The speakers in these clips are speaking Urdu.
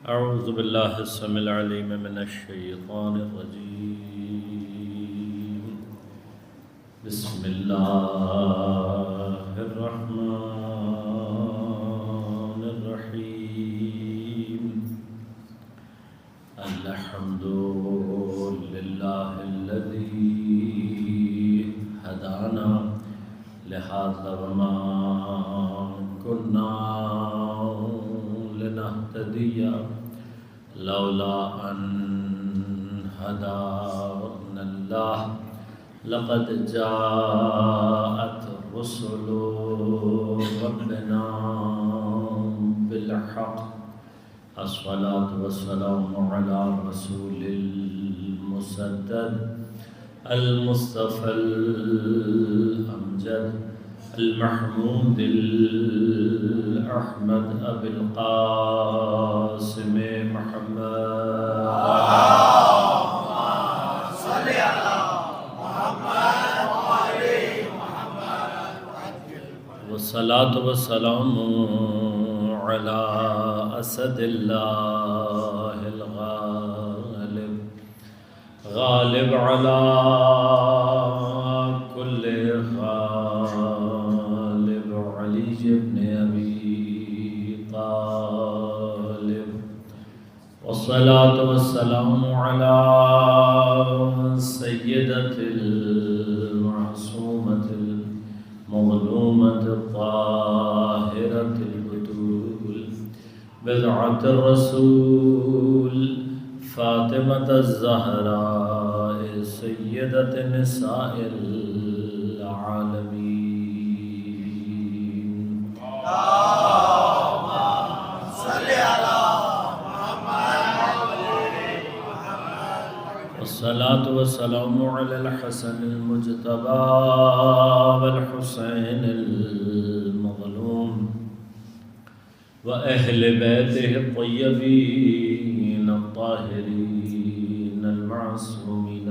أعوذ بالله السميع العليم من الشيطان الرجيم. بسم الله الرحمن الرحيم. الحمد لله الذي هدانا لهذا وما كنا لنهتدي لولا أن هدانا الله لقد جاءت رسل ربنا بالحق. الصلاة والسلام على رسول المسدد المصطفى الأمجد المحمود الأحمد أبي القاسم محمد صل على محمد وعلى محمد والصلاة والسلام على أسد الله الغالب غالب على كل غالب علي بن أبي طالب. والصلاة والسلام على سيدة المعصومة المظلومة الطاهرة البتول بضعة الرسول فاطمة الزهراء سيدة نساء العالمين. اللهم صل على محمد. والصلاة والسلام على الحسن المجتبى والحسين المظلوم وأهل بيته الطيبين الطاهرين المعصومين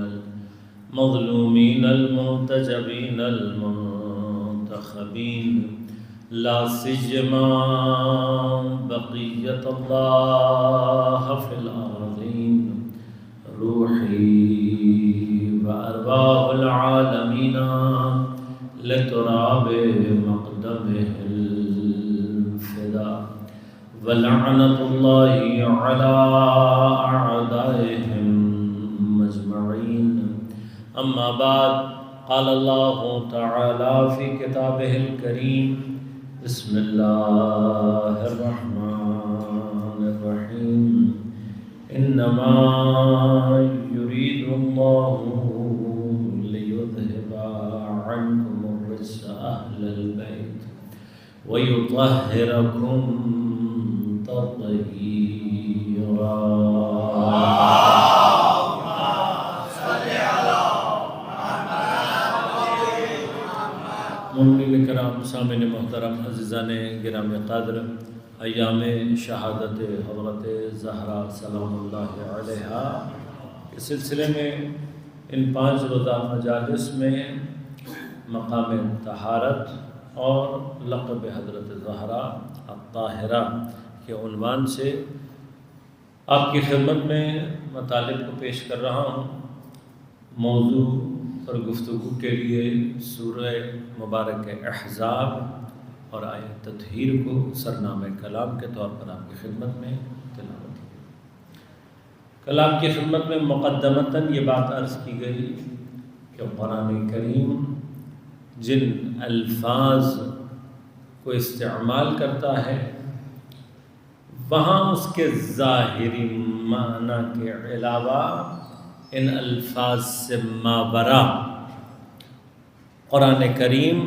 المظلومين المنتجبين المنتخبين لا سيما بقية الله في الأرضين روحي وأرواح العالمين لتراب مقدمه الفداء ولعنة الله على أعدائهم مجمعين. أما بعد قال الله تعالى في كتابه الكريم بسم الله الرحمن الرحيم. إنما يريد الله ليذهب عنكم الرجس أهل البيت ويطهركم تطهيرا. اللهم صل على محمد. مومنین کرام، سامعین محترم، عزیزان گرامی قدر، ایام شہادت حضرت زہرا سلام اللہ علیہا کے سلسلے میں ان 5 روزہ مجالس میں مقام طہارت اور لقب حضرت زہرا الطاہرہ کے عنوان سے آپ کی خدمت میں مطالب کو پیش کر رہا ہوں. موضوع اور گفتگو کے لیے سورہ مبارک احزاب اور آیت تطہیر کو سرنامہ کلام کے طور پر آپ کی خدمت میں تلاوت کی. کلام کی خدمت میں مقدمتاً یہ بات عرض کی گئی کہ قرآن کریم جن الفاظ کو استعمال کرتا ہے وہاں اس کے ظاہری معنی کے علاوہ ان الفاظ سے مابرا قرآن کریم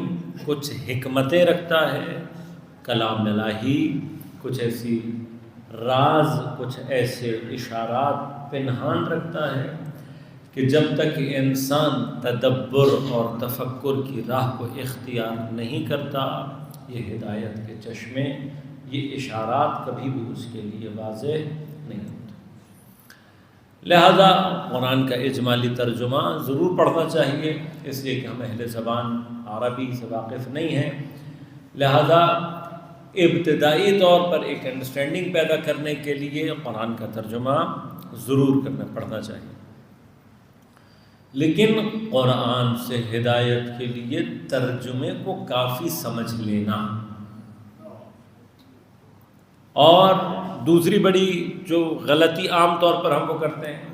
کچھ حکمتیں رکھتا ہے. کلام الہی کچھ ایسی راز، کچھ ایسے اشارات پنہان رکھتا ہے کہ جب تک انسان تدبر اور تفکر کی راہ کو اختیار نہیں کرتا یہ ہدایت کے چشمے، یہ اشارات کبھی بھی اس کے لیے واضح نہیں ہوتے. لہذا قرآن کا اجمالی ترجمہ ضرور پڑھنا چاہیے، اس لیے کہ ہم اہل زبان عربی سے واقف نہیں ہیں. لہذا ابتدائی طور پر ایک انڈرسٹینڈنگ پیدا کرنے کے لیے قرآن کا ترجمہ ضرور پڑھنا چاہیے، لیکن قرآن سے ہدایت کے لیے ترجمے کو کافی سمجھ لینا۔ اور دوسری بڑی جو غلطی عام طور پر ہم کو کرتے ہیں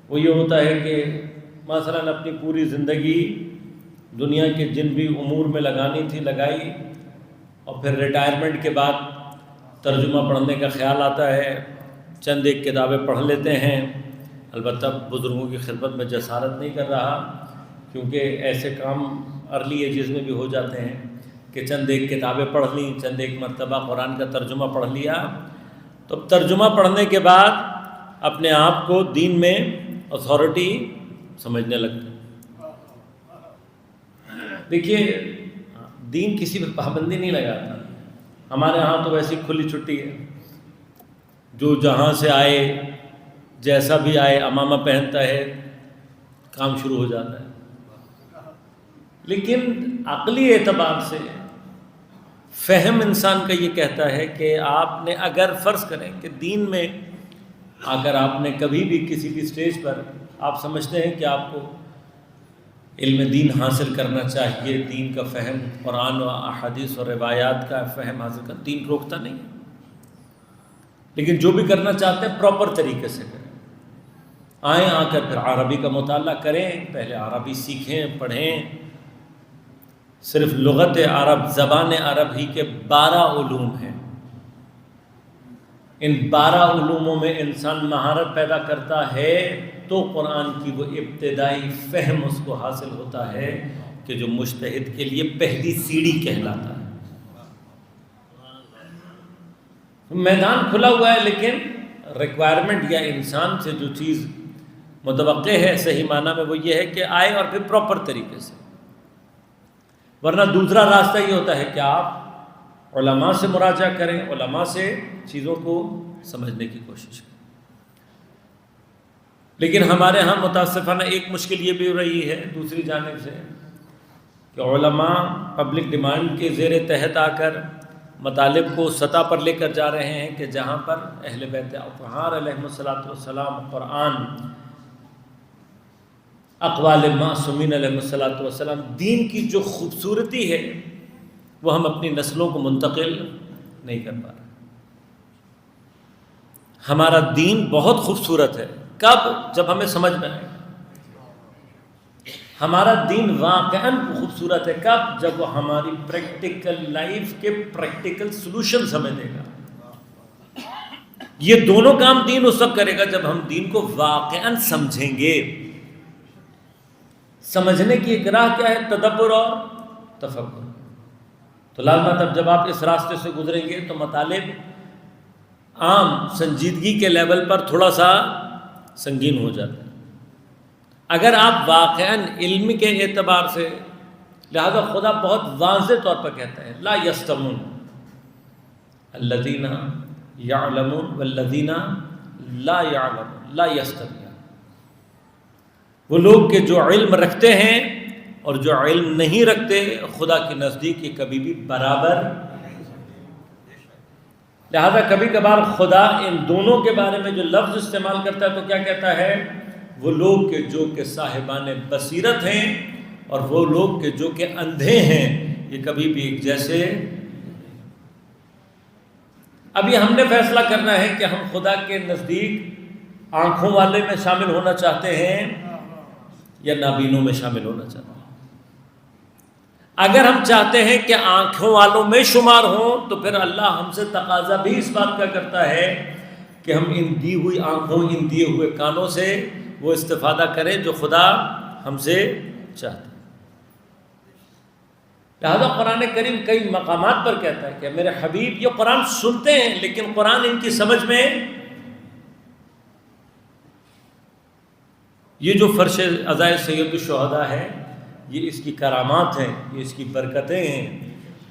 وہ یہ ہوتا ہے کہ مثلاً اپنی پوری زندگی دنیا کے جن بھی امور میں لگانی تھی لگائی، اور پھر ریٹائرمنٹ کے بعد ترجمہ پڑھنے کا خیال آتا ہے، چند ایک کتابیں پڑھ لیتے ہیں۔ البتہ بزرگوں کی خدمت میں جسارت نہیں کر رہا، کیونکہ ایسے کام ارلی ایجز میں بھی ہو جاتے ہیں کہ چند ایک کتابیں پڑھ لیں، چند ایک مرتبہ قرآن کا ترجمہ پڑھ لیا، تو ترجمہ پڑھنے کے بعد اپنے آپ کو دین میں اتھارٹی سمجھنے لگتے ہیں۔ دیکھیے، دین کسی پر پابندی نہیں لگاتا، ہمارے ہاں تو ویسی کھلی چھٹی ہے، جو جہاں سے آئے جیسا بھی آئے عمامہ پہنتا ہے، کام شروع ہو جاتا ہے۔ لیکن عقلی اعتبار سے فہم انسان کا یہ کہتا ہے کہ آپ نے اگر فرض کریں کہ دین میں اگر آپ نے کبھی بھی کسی بھی سٹیج پر آپ سمجھتے ہیں کہ آپ کو علم دین حاصل کرنا چاہیے، دین کا فہم، قرآن و احادیث اور روایات کا فہم حاصل کرنا، دین روکتا نہیں ہے، لیکن جو بھی کرنا چاہتے ہیں پراپر طریقے سے کریں۔ آئیں، آ کر پھر عربی کا مطالعہ کریں، پہلے عربی سیکھیں، پڑھیں۔ صرف لغت عرب، زبان عرب ہی کے 12 علوم ہیں۔ ان 12 علوموں میں انسان مہارت پیدا کرتا ہے تو قرآن کی وہ ابتدائی فہم اس کو حاصل ہوتا ہے کہ جو مجتہد کے لیے پہلی سیڑھی کہلاتا ہے۔ میدان کھلا ہوا ہے، لیکن ریکوائرمنٹ یا انسان سے جو چیز متوقع ہے صحیح معنی میں وہ یہ ہے کہ آئے اور پھر پراپر طریقے سے، ورنہ دوسرا راستہ یہ ہوتا ہے کہ آپ علماء سے مراجعہ کریں، علماء سے چیزوں کو سمجھنے کی کوشش کریں۔ لیکن ہمارے ہاں متاسفانہ ایک مشکل یہ بھی ہو رہی ہے دوسری جانب سے کہ علماء پبلک ڈیمانڈ کے زیر تحت آ کر مطالب کو سطح پر لے کر جا رہے ہیں کہ جہاں پر اہل بیت اطہار علیہم الصلاۃ والسلام، قرآن، اقوال معصومین علیہم الصلاۃ والسلام، دین کی جو خوبصورتی ہے وہ ہم اپنی نسلوں کو منتقل نہیں کر پا رہے۔ ہمارا دین بہت خوبصورت ہے، کب؟ جب ہمیں سمجھ میں آئے۔ ہمارا دین واقعاً خوبصورت ہے کب؟ جب وہ ہماری پریکٹیکل لائف کے پریکٹیکل سلوشنز ہمیں دے گا۔ یہ دونوں کام دین اس وقت کرے گا جب ہم دین کو واقعاً سمجھیں گے۔ سمجھنے کی ایک راہ کیا ہے؟ تدبر اور تفکر۔ تو لازماً اب جب آپ اس راستے سے گزریں گے تو مطالب عام سنجیدگی کے لیول پر تھوڑا سا سنگین ہو جاتا ہے۔ اگر آپ واقعاً علم کے اعتبار سے، لہذا خدا بہت واضح طور پر کہتا ہے لا یستوون الذین یعلمون والذین لا یعلمون، لا یستوون، وہ لوگ کہ جو علم رکھتے ہیں اور جو علم نہیں رکھتے خدا کے نزدیک یہ کبھی بھی برابر۔ لہذا کبھی کبھار خدا ان دونوں کے بارے میں جو لفظ استعمال کرتا ہے تو کیا کہتا ہے؟ وہ لوگ کہ جو کہ صاحبان بصیرت ہیں اور وہ لوگ کہ جو کہ اندھے ہیں، یہ کبھی بھی ایک جیسے۔ ابھی ہم نے فیصلہ کرنا ہے کہ ہم خدا کے نزدیک آنکھوں والے میں شامل ہونا چاہتے ہیں یا نابینوں میں شامل ہونا چاہتے ہیں۔ اگر ہم چاہتے ہیں کہ آنکھوں والوں میں شمار ہوں تو پھر اللہ ہم سے تقاضا بھی اس بات کا کرتا ہے کہ ہم ان دی ہوئی آنکھوں، ان دیے ہوئے کانوں سے وہ استفادہ کریں جو خدا ہم سے چاہتا ہے۔ لہذا قرآن کریم کئی مقامات پر کہتا ہے کہ میرے حبیب یہ قرآن سنتے ہیں لیکن قرآن ان کی سمجھ میں، یہ جو فرش عزائے سید الشہداء ہے یہ اس کی کرامات ہیں، یہ اس کی برکتیں ہیں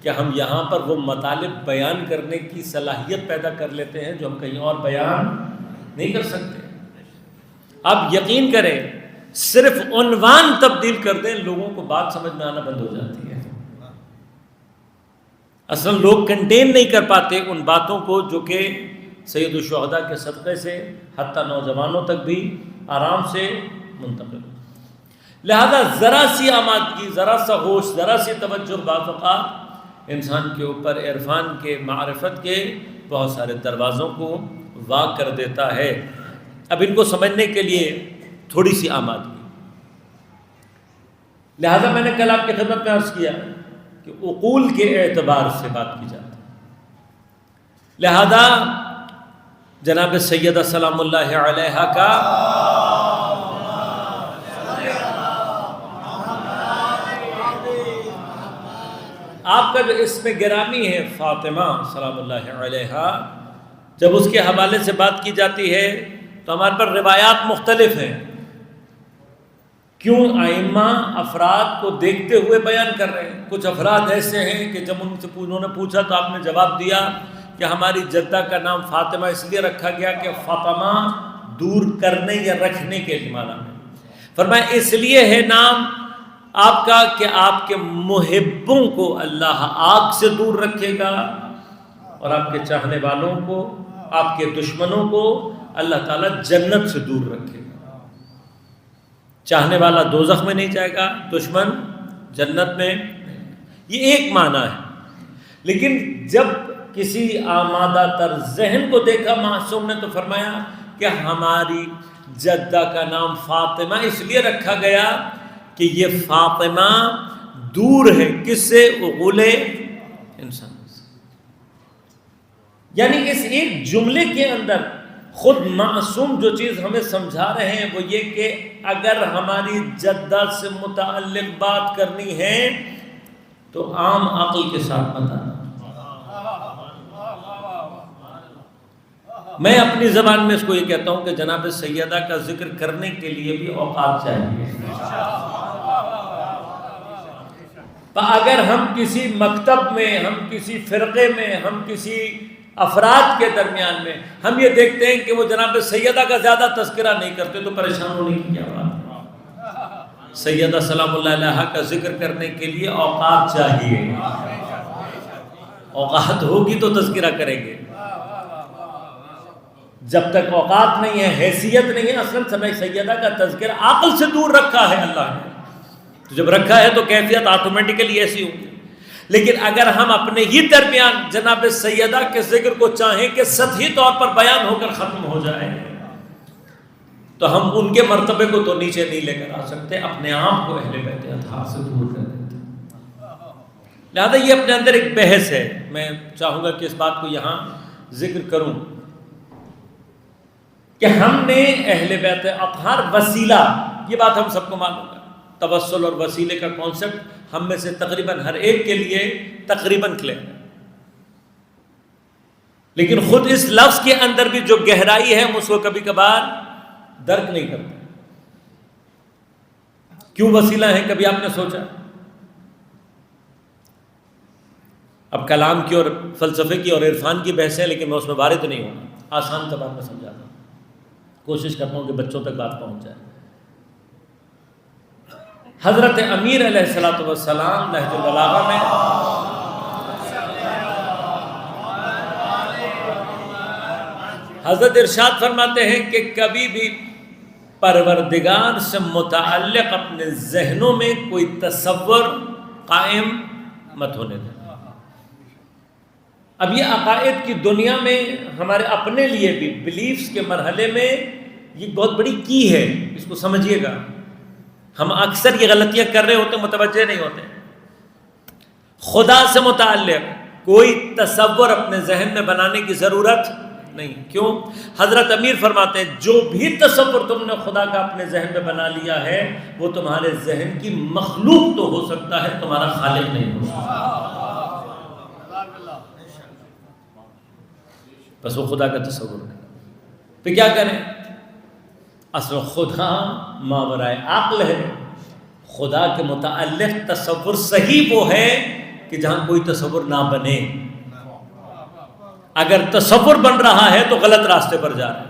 کہ ہم یہاں پر وہ مطالب بیان کرنے کی صلاحیت پیدا کر لیتے ہیں جو ہم کہیں اور بیان نہیں کر سکتے۔ آپ یقین کریں صرف عنوان تبدیل کر دیں لوگوں کو بات سمجھ میں آنا بند ہو جاتی ہے۔ اصلا لوگ کنٹین نہیں کر پاتے ان باتوں کو جو کہ سید الشہداء کے صدقے سے حتیٰ نوجوانوں تک بھی آرام سے منتقل ہو. لہذا ذرا سی آمادگی، ذرا سا ہوش، ذرا سی توجہ بعض اوقات انسان کے اوپر عرفان کے، معرفت کے بہت سارے دروازوں کو واق کر دیتا ہے. اب ان کو سمجھنے کے لیے تھوڑی سی آمادگی. لہذا میں نے کل آپ کی خدمت میں عرض کیا کہ عقول کے اعتبار سے بات کی جاتی ہے. لہذا جناب سیدہ سلام اللہ علیہا کا آپ کا جو اسم گرامی ہے فاطمہ سلام اللہ علیہا، جب اس کے حوالے سے بات کی جاتی ہے تو ہمارے پر روایات مختلف ہیں. کیوں ائمہ افراد کو دیکھتے ہوئے بیان کر رہے ہیں. کچھ افراد ایسے ہیں کہ جب انہوں نے پوچھا تو آپ نے جواب دیا کہ ہماری جدہ کا نام فاطمہ اس لیے رکھا گیا کہ فاطمہ دور کرنے یا رکھنے کے معنی میں. فرمایا اس لیے ہے نام آپ کا کہ آپ کے محبوں کو اللہ آگ سے دور رکھے گا اور آپ کے چاہنے والوں کو، آپ کے دشمنوں کو اللہ تعالیٰ جنت سے دور رکھے گا. چاہنے والا دوزخ میں نہیں جائے گا، دشمن جنت میں. یہ ایک معنی ہے. لیکن جب کسی آمادہ تر ذہن کو دیکھا معصوم نے تو فرمایا کہ ہماری جدہ کا نام فاطمہ اس لیے رکھا گیا کہ یہ فاطمہ دور ہے کس سے؟ عقول انسان سے. یعنی اس ایک جملے کے اندر خود معصوم جو چیز ہمیں سمجھا رہے ہیں وہ یہ کہ اگر ہماری جدہ سے متعلق بات کرنی ہے تو عام عقل کے ساتھ بتانا. میں اپنی زبان میں اس کو یہ کہتا ہوں کہ جناب سیدہ کا ذکر کرنے کے لیے بھی اوقات چاہیے. اگر ہم کسی مکتب میں، ہم کسی فرقے میں، ہم کسی افراد کے درمیان میں ہم یہ دیکھتے ہیں کہ وہ جناب سیدہ کا زیادہ تذکرہ نہیں کرتے تو پریشان ہونے کی کیا بات ہے. سیدہ سلام اللہ علیہا کا ذکر کرنے کے لیے اوقات چاہیے. اوقات ہوگی تو تذکرہ کریں گے. جب تک اوقات نہیں ہے، حیثیت نہیں ہے، اصل سمجھ سیدہ کا تذکرہ عقل سے دور رکھا ہے اللہ نے. تو جب رکھا ہے تو کیفیت آٹومیٹیکلی ایسی ہوگی. لیکن اگر ہم اپنے ہی درمیان جناب سیدہ کے ذکر کو چاہیں کہ سطحی طور پر بیان ہو کر ختم ہو جائے تو ہم ان کے مرتبے کو تو نیچے نہیں لے کر آ سکتے، اپنے آپ کو اہل بیت اطہار سے دور کر دیتے. لہذا یہ اپنے اندر ایک بحث ہے. میں چاہوں گا کہ اس بات کو یہاں ذکر کروں کہ ہم نے اہل بیت اطہار وسیلہ، یہ بات ہم سب کو معلوم ہے. توسل اور وسیلے کا کانسیپٹ ہم میں سے تقریباً ہر ایک کے لیے تقریباً کلیئر ہے. لیکن خود اس لفظ کے اندر بھی جو گہرائی ہے ہم اس کو کبھی کبھار درک نہیں کرتے. کیوں وسیلہ ہے؟ کبھی آپ نے سوچا؟ اب کلام کی اور فلسفے کی اور عرفان کی بحث ہے لیکن میں اس میں وارد نہیں ہوں. آسان زبان میں سمجھاتا ہوں، کوشش کرتا ہوں کہ بچوں تک بات پہنچ جائے. حضرت امیر علیہ الصلوۃ والسلام نہج البلاغہ میں حضرت ارشاد فرماتے ہیں کہ کبھی بھی پروردگار سے متعلق اپنے ذہنوں میں کوئی تصور قائم مت ہونے دیں. اب یہ عقائد کی دنیا میں ہمارے اپنے لیے بھی بلیفز کے مرحلے میں یہ بہت بڑی کی ہے. اس کو سمجھیے گا. ہم اکثر یہ غلطیاں کر رہے ہوتے، متوجہ نہیں ہوتے. خدا سے متعلق کوئی تصور اپنے ذہن میں بنانے کی ضرورت نہیں. کیوں؟ حضرت امیر فرماتے ہیں جو بھی تصور تم نے خدا کا اپنے ذہن میں بنا لیا ہے وہ تمہارے ذہن کی مخلوق تو ہو سکتا ہے، تمہارا خالق نہیں ہو سکتا. بس وہ خدا کا تصور ہے. پھر کیا کریں؟ اصل خدا ماورائے عقل ہے. خدا کے متعلق تصور صحیح وہ ہے کہ جہاں کوئی تصور نہ بنے. اگر تصور بن رہا ہے تو غلط راستے پر جا رہے ہیں.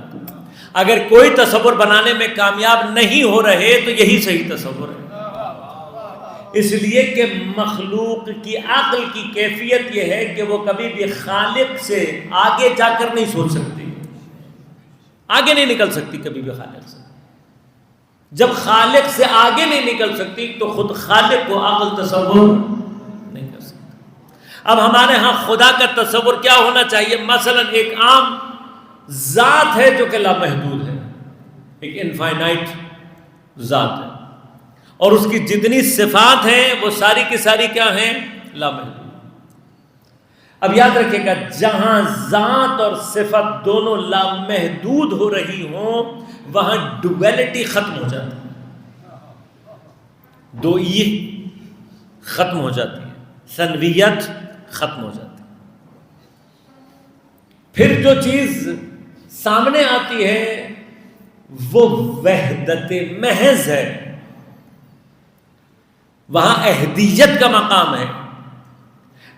اگر کوئی تصور بنانے میں کامیاب نہیں ہو رہے تو یہی صحیح تصور ہے. اس لیے کہ مخلوق کی عقل کی کیفیت یہ ہے کہ وہ کبھی بھی خالق سے آگے جا کر نہیں سوچ سکتی، آگے نہیں نکل سکتی کبھی بھی خالق سے۔ جب خالق سے آگے نہیں نکل سکتی تو خود خالق کو عقل تصور نہیں کر سکتی۔ اب ہمارے ہاں خدا کا تصور کیا ہونا چاہیے؟ مثلا ایک عام ذات ہے جو کہ لامحدود ہے، ایک انفائنائٹ ذات ہے، اور اس کی جتنی صفات ہیں وہ ساری کی ساری کیا ہیں؟ لامحدود۔ اب یاد رکھیے گا، جہاں ذات اور صفت دونوں لامحدود ہو رہی ہوں وہاں ڈویلٹی ختم ہو جاتی ہے، دوئیت ختم ہو جاتی ہے، ثنویت ختم ہو جاتی ہے۔ پھر جو چیز سامنے آتی ہے وہ وحدت محض ہے، وہاں احدیت کا مقام ہے۔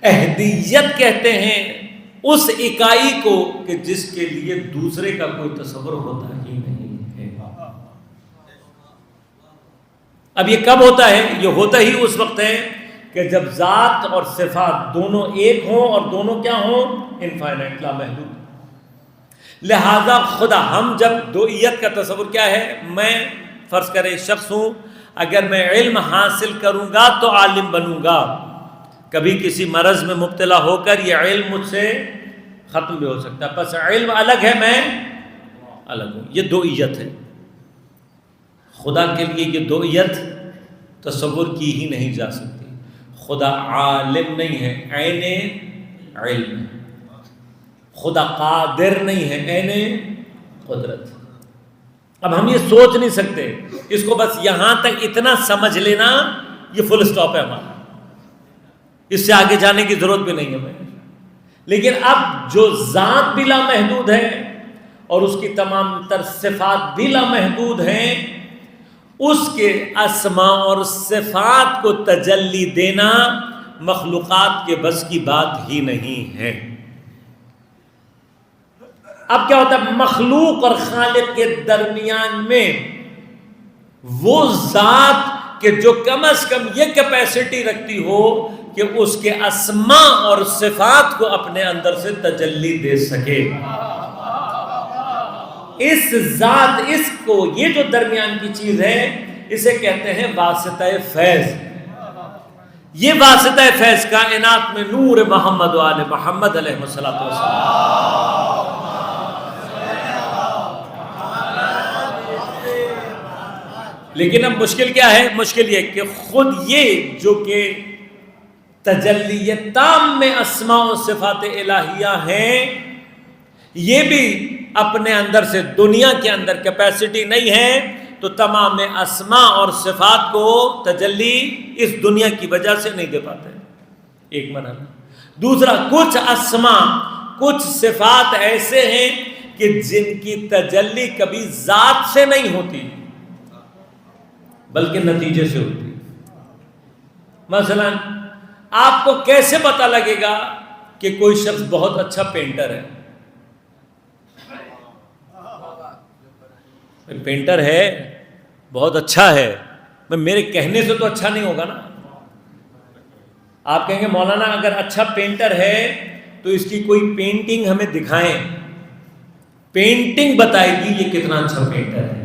احدیت کہتے ہیں اس اکائی کو کہ جس کے لیے دوسرے کا کوئی تصور ہوتا ہی نہیں ہے۔ اب یہ کب ہوتا ہے؟ یہ ہوتا ہی اس وقت ہے کہ جب ذات اور صفات دونوں ایک ہوں اور دونوں کیا ہوں؟ انفائنائٹ، لامحدود۔ لہذا خدا، ہم جب دوئیت کا تصور کیا ہے؟ میں فرض کرے شخص ہوں، اگر میں علم حاصل کروں گا تو عالم بنوں گا، کبھی کسی مرض میں مبتلا ہو کر یہ علم مجھ سے ختم بھی ہو سکتا ہے، بس علم الگ ہے، میں الگ ہوں۔ یہ دوئیت ہے۔ خدا کے لیے یہ دوئیت تصور کی ہی نہیں جا سکتی۔ خدا عالم نہیں ہے، عین علم ہے۔ خدا قادر نہیں ہے، عین قدرت۔ اب ہم یہ سوچ نہیں سکتے، اس کو بس یہاں تک اتنا سمجھ لینا، یہ فل سٹاپ ہے ہمارا، اس سے آگے جانے کی ضرورت بھی نہیں ہے ہمیں۔ لیکن اب جو ذات بھی لامحدود ہے اور اس کی تمام تر صفات بھی لامحدود ہیں، اس کے اسماء اور صفات کو تجلی دینا مخلوقات کے بس کی بات ہی نہیں ہے۔ اب کیا ہوتا ہے؟ مخلوق اور خالق کے درمیان میں وہ ذات کہ جو کم از کم یہ کیپیسٹی رکھتی ہو کہ اس کے اسماء اور صفات کو اپنے اندر سے تجلی دے سکے، اس ذات، اس کو، یہ جو درمیان کی چیز ہے اسے کہتے ہیں واسطہ فیض۔ یہ واسطہ فیض کائنات میں نور محمد و آل محمد علیہ السلام۔ لیکن اب مشکل کیا ہے؟ مشکل یہ کہ خود یہ جو کہ تجلی تام میں اسماء و صفات الہیہ ہیں، یہ بھی اپنے اندر سے دنیا کے اندر کیپیسٹی نہیں ہے، تو تمام اسماء اور صفات کو تجلی اس دنیا کی وجہ سے نہیں دے پاتے، ایک مرحلہ۔ دوسرا، کچھ اسماء، کچھ صفات ایسے ہیں کہ جن کی تجلی کبھی ذات سے نہیں ہوتی بلکہ نتیجے سے ہوتی۔ مثلا آپ کو کیسے پتہ لگے گا کہ کوئی شخص بہت اچھا پینٹر ہے؟ پینٹر ہے، بہت اچھا ہے، میرے کہنے سے تو اچھا نہیں ہوگا نا۔ آپ کہیں گے مولانا اگر اچھا پینٹر ہے تو اس کی کوئی پینٹنگ ہمیں دکھائیں، پینٹنگ بتائے گی یہ کتنا اچھا پینٹر ہے۔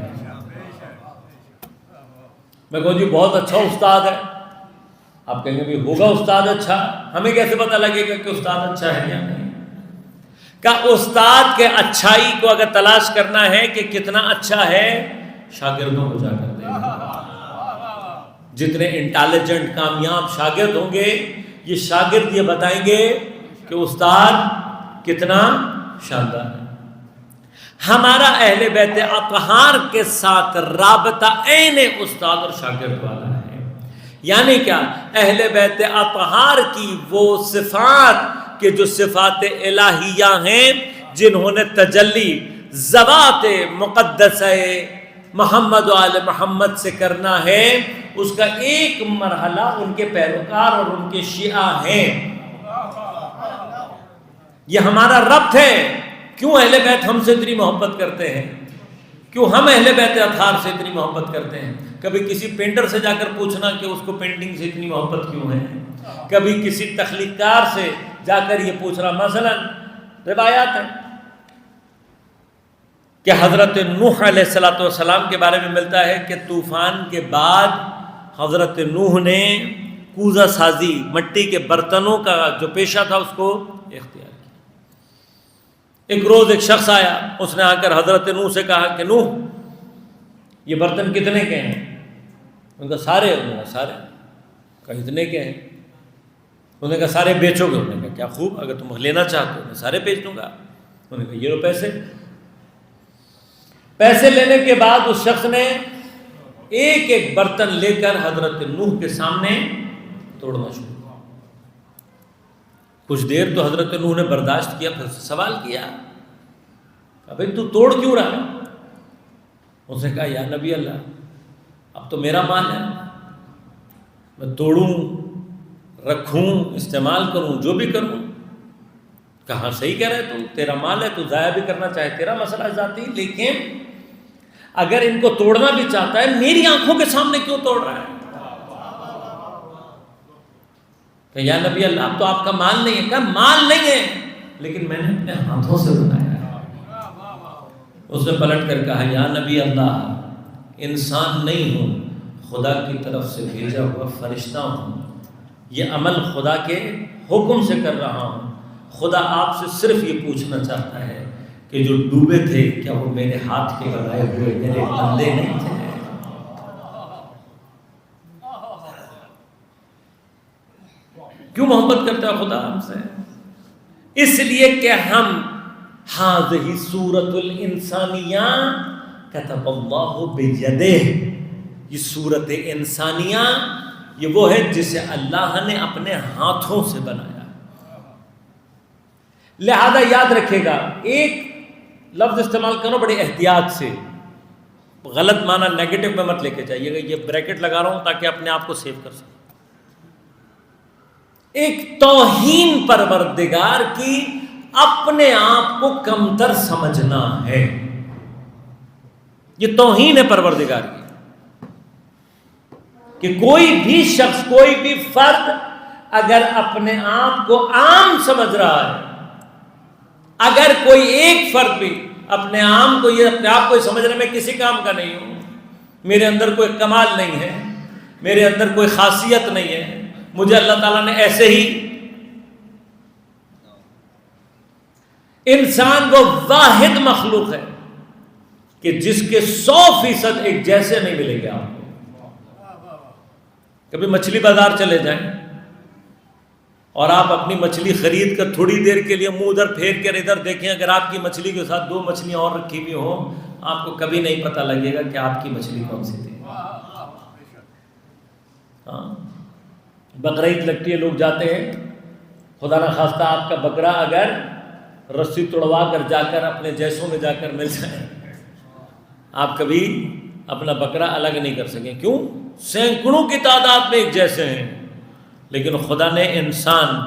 میں کہوں جی بہت اچھا استاد ہے، آپ کہیں گے بھی ہوگا استاد اچھا، ہمیں کیسے پتہ لگے گا کہ استاد اچھا ہے یا نہیں؟ کہ استاد کے اچھائی کو اگر تلاش کرنا ہے کہ کتنا اچھا ہے، شاگردوں کو جا کر دیکھیں۔ جتنے انٹیلیجنٹ کامیاب شاگرد ہوں گے، یہ شاگرد یہ بتائیں گے کہ استاد کتنا شاندار ہے۔ ہمارا اہل بیت اطہار کے ساتھ رابطہ عین استاد اور شاگرد والا ہے۔ یعنی کیا؟ اہل بیت اطہار کی وہ صفات کہ جو صفات الہیہ ہیں، جنہوں نے تجلی ذوات مقدسہ محمد و آل محمد سے کرنا ہے، اس کا ایک مرحلہ ان کے پیروکار اور ان کے شیعہ ہیں۔ یہ ہمارا ربط ہے۔ کیوں اہل بیت ہم سے اتنی محبت کرتے ہیں؟ کیوں ہم اہل بیت اطہار سے اتنی محبت کرتے ہیں؟ کبھی کسی پینٹر سے جا کر پوچھنا کہ اس کو پینٹنگ سے اتنی محبت کیوں ہے؟ کبھی کسی تخلیق کار سے جا کر یہ پوچھنا. مثلا روایات ہیں کہ حضرت نوح علیہ السلام کے بارے میں ملتا ہے کہ طوفان کے بعد حضرت نوح نے کوزہ سازی، مٹی کے برتنوں کا جو پیشہ تھا اس کو اختیار کیا. ایک روز ایک شخص آیا، اس نے آ کر حضرت نوح سے کہا کہ نوح یہ برتن کتنے کے ہیں؟ ان کا سارے. انہوں نے سارے. کہا اتنے کے ہیں؟ انہوں نے کہا سارے بیچو گے؟ انہوں نے کہا کیا خوب، اگر تم لینا چاہتے ہو میں سارے بیچ دوں گا. انہوں نے کہا یہ لو پیسے لینے کے بعد اس شخص نے ایک ایک برتن لے کر حضرت نوح کے سامنے توڑنا شروع کیا. کچھ دیر تو حضرت نوح نے برداشت کیا، پھر سوال کیا کہ بھائی تو توڑ کیوں رہا ہے؟ اس نے کہا یا نبی اللہ اب تو میرا مال ہے، میں توڑوں، رکھوں، استعمال کروں، جو بھی کروں. کہاں صحیح کہہ رہے تو تیرا مال ہے، تو ضائع بھی کرنا چاہے تیرا مسئلہ ذاتی، لیکن اگر ان کو توڑنا بھی چاہتا ہے میری آنکھوں کے سامنے کیوں توڑ رہا ہے؟ کہ یا نبی اللہ اب تو آپ کا مال نہیں ہے. کہا مال نہیں ہے لیکن میں نے اپنے ہاتھوں سے بنایا ہے. اس نے پلٹ کر کہا یا نبی اللہ انسان نہیں ہوں، خدا کی طرف سے بھیجا ہوا فرشتہ ہوں، یہ عمل خدا کے حکم سے کر رہا ہوں. خدا آپ سے صرف یہ پوچھنا چاہتا ہے کہ جو ڈوبے تھے کیا وہ میرے ہاتھ کے بنائے ہوئے میرے بندے نہیں تھے؟ کیوں محبت کرتا ہے خدا ہم سے؟ اس لیے کہ ہم ہذہ سورۃ الانسانیہ کتب اللہ بیدہ، یہ صورت انسانیہ یہ وہ ہے جسے اللہ نے اپنے ہاتھوں سے بنایا. لہذا یاد رکھے گا، ایک لفظ استعمال کرو بڑے احتیاط سے، غلط معنی نیگیٹو میں مت لے کے جائیے گا. یہ بریکٹ لگا رہا ہوں تاکہ اپنے آپ کو سیو کر سکیں. ایک توہین پروردگار کی اپنے آپ کو کمتر سمجھنا ہے، یہ توہین ہے پروردگار کی. کہ کوئی بھی شخص، کوئی بھی فرد اگر اپنے آپ کو عام سمجھ رہا ہے، اگر کوئی ایک فرد بھی اپنے آپ کو سمجھنے میں کسی کام کا نہیں ہو، میرے اندر کوئی کمال نہیں ہے، میرے اندر کوئی خاصیت نہیں ہے، مجھے اللہ تعالیٰ نے ایسے ہی. انسان وہ واحد مخلوق ہے کہ جس کے 100% ایک جیسے نہیں ملیں گے آپ کو. کبھی مچھلی بازار چلے جائیں اور آپ اپنی مچھلی خرید کر تھوڑی دیر کے لیے منہ ادھر پھیر کر ادھر دیکھیں، اگر آپ کی مچھلی کے ساتھ 2 مچھلیاں اور رکھی ہوئی ہوں آپ کو کبھی نہیں پتہ لگے گا کہ آپ کی مچھلی کون سی تھی. ہاں بقرعید لگتی ہے، لوگ جاتے ہیں، خدا نہ خواستہ آپ کا بکرا اگر رسی توڑوا کر جا کر اپنے جیسوں میں جا کر مل جائے، آپ کبھی اپنا بکرا الگ نہیں کر سکیں. کیوں؟ سینکڑوں کی تعداد میں ایک جیسے ہیں، لیکن خدا نے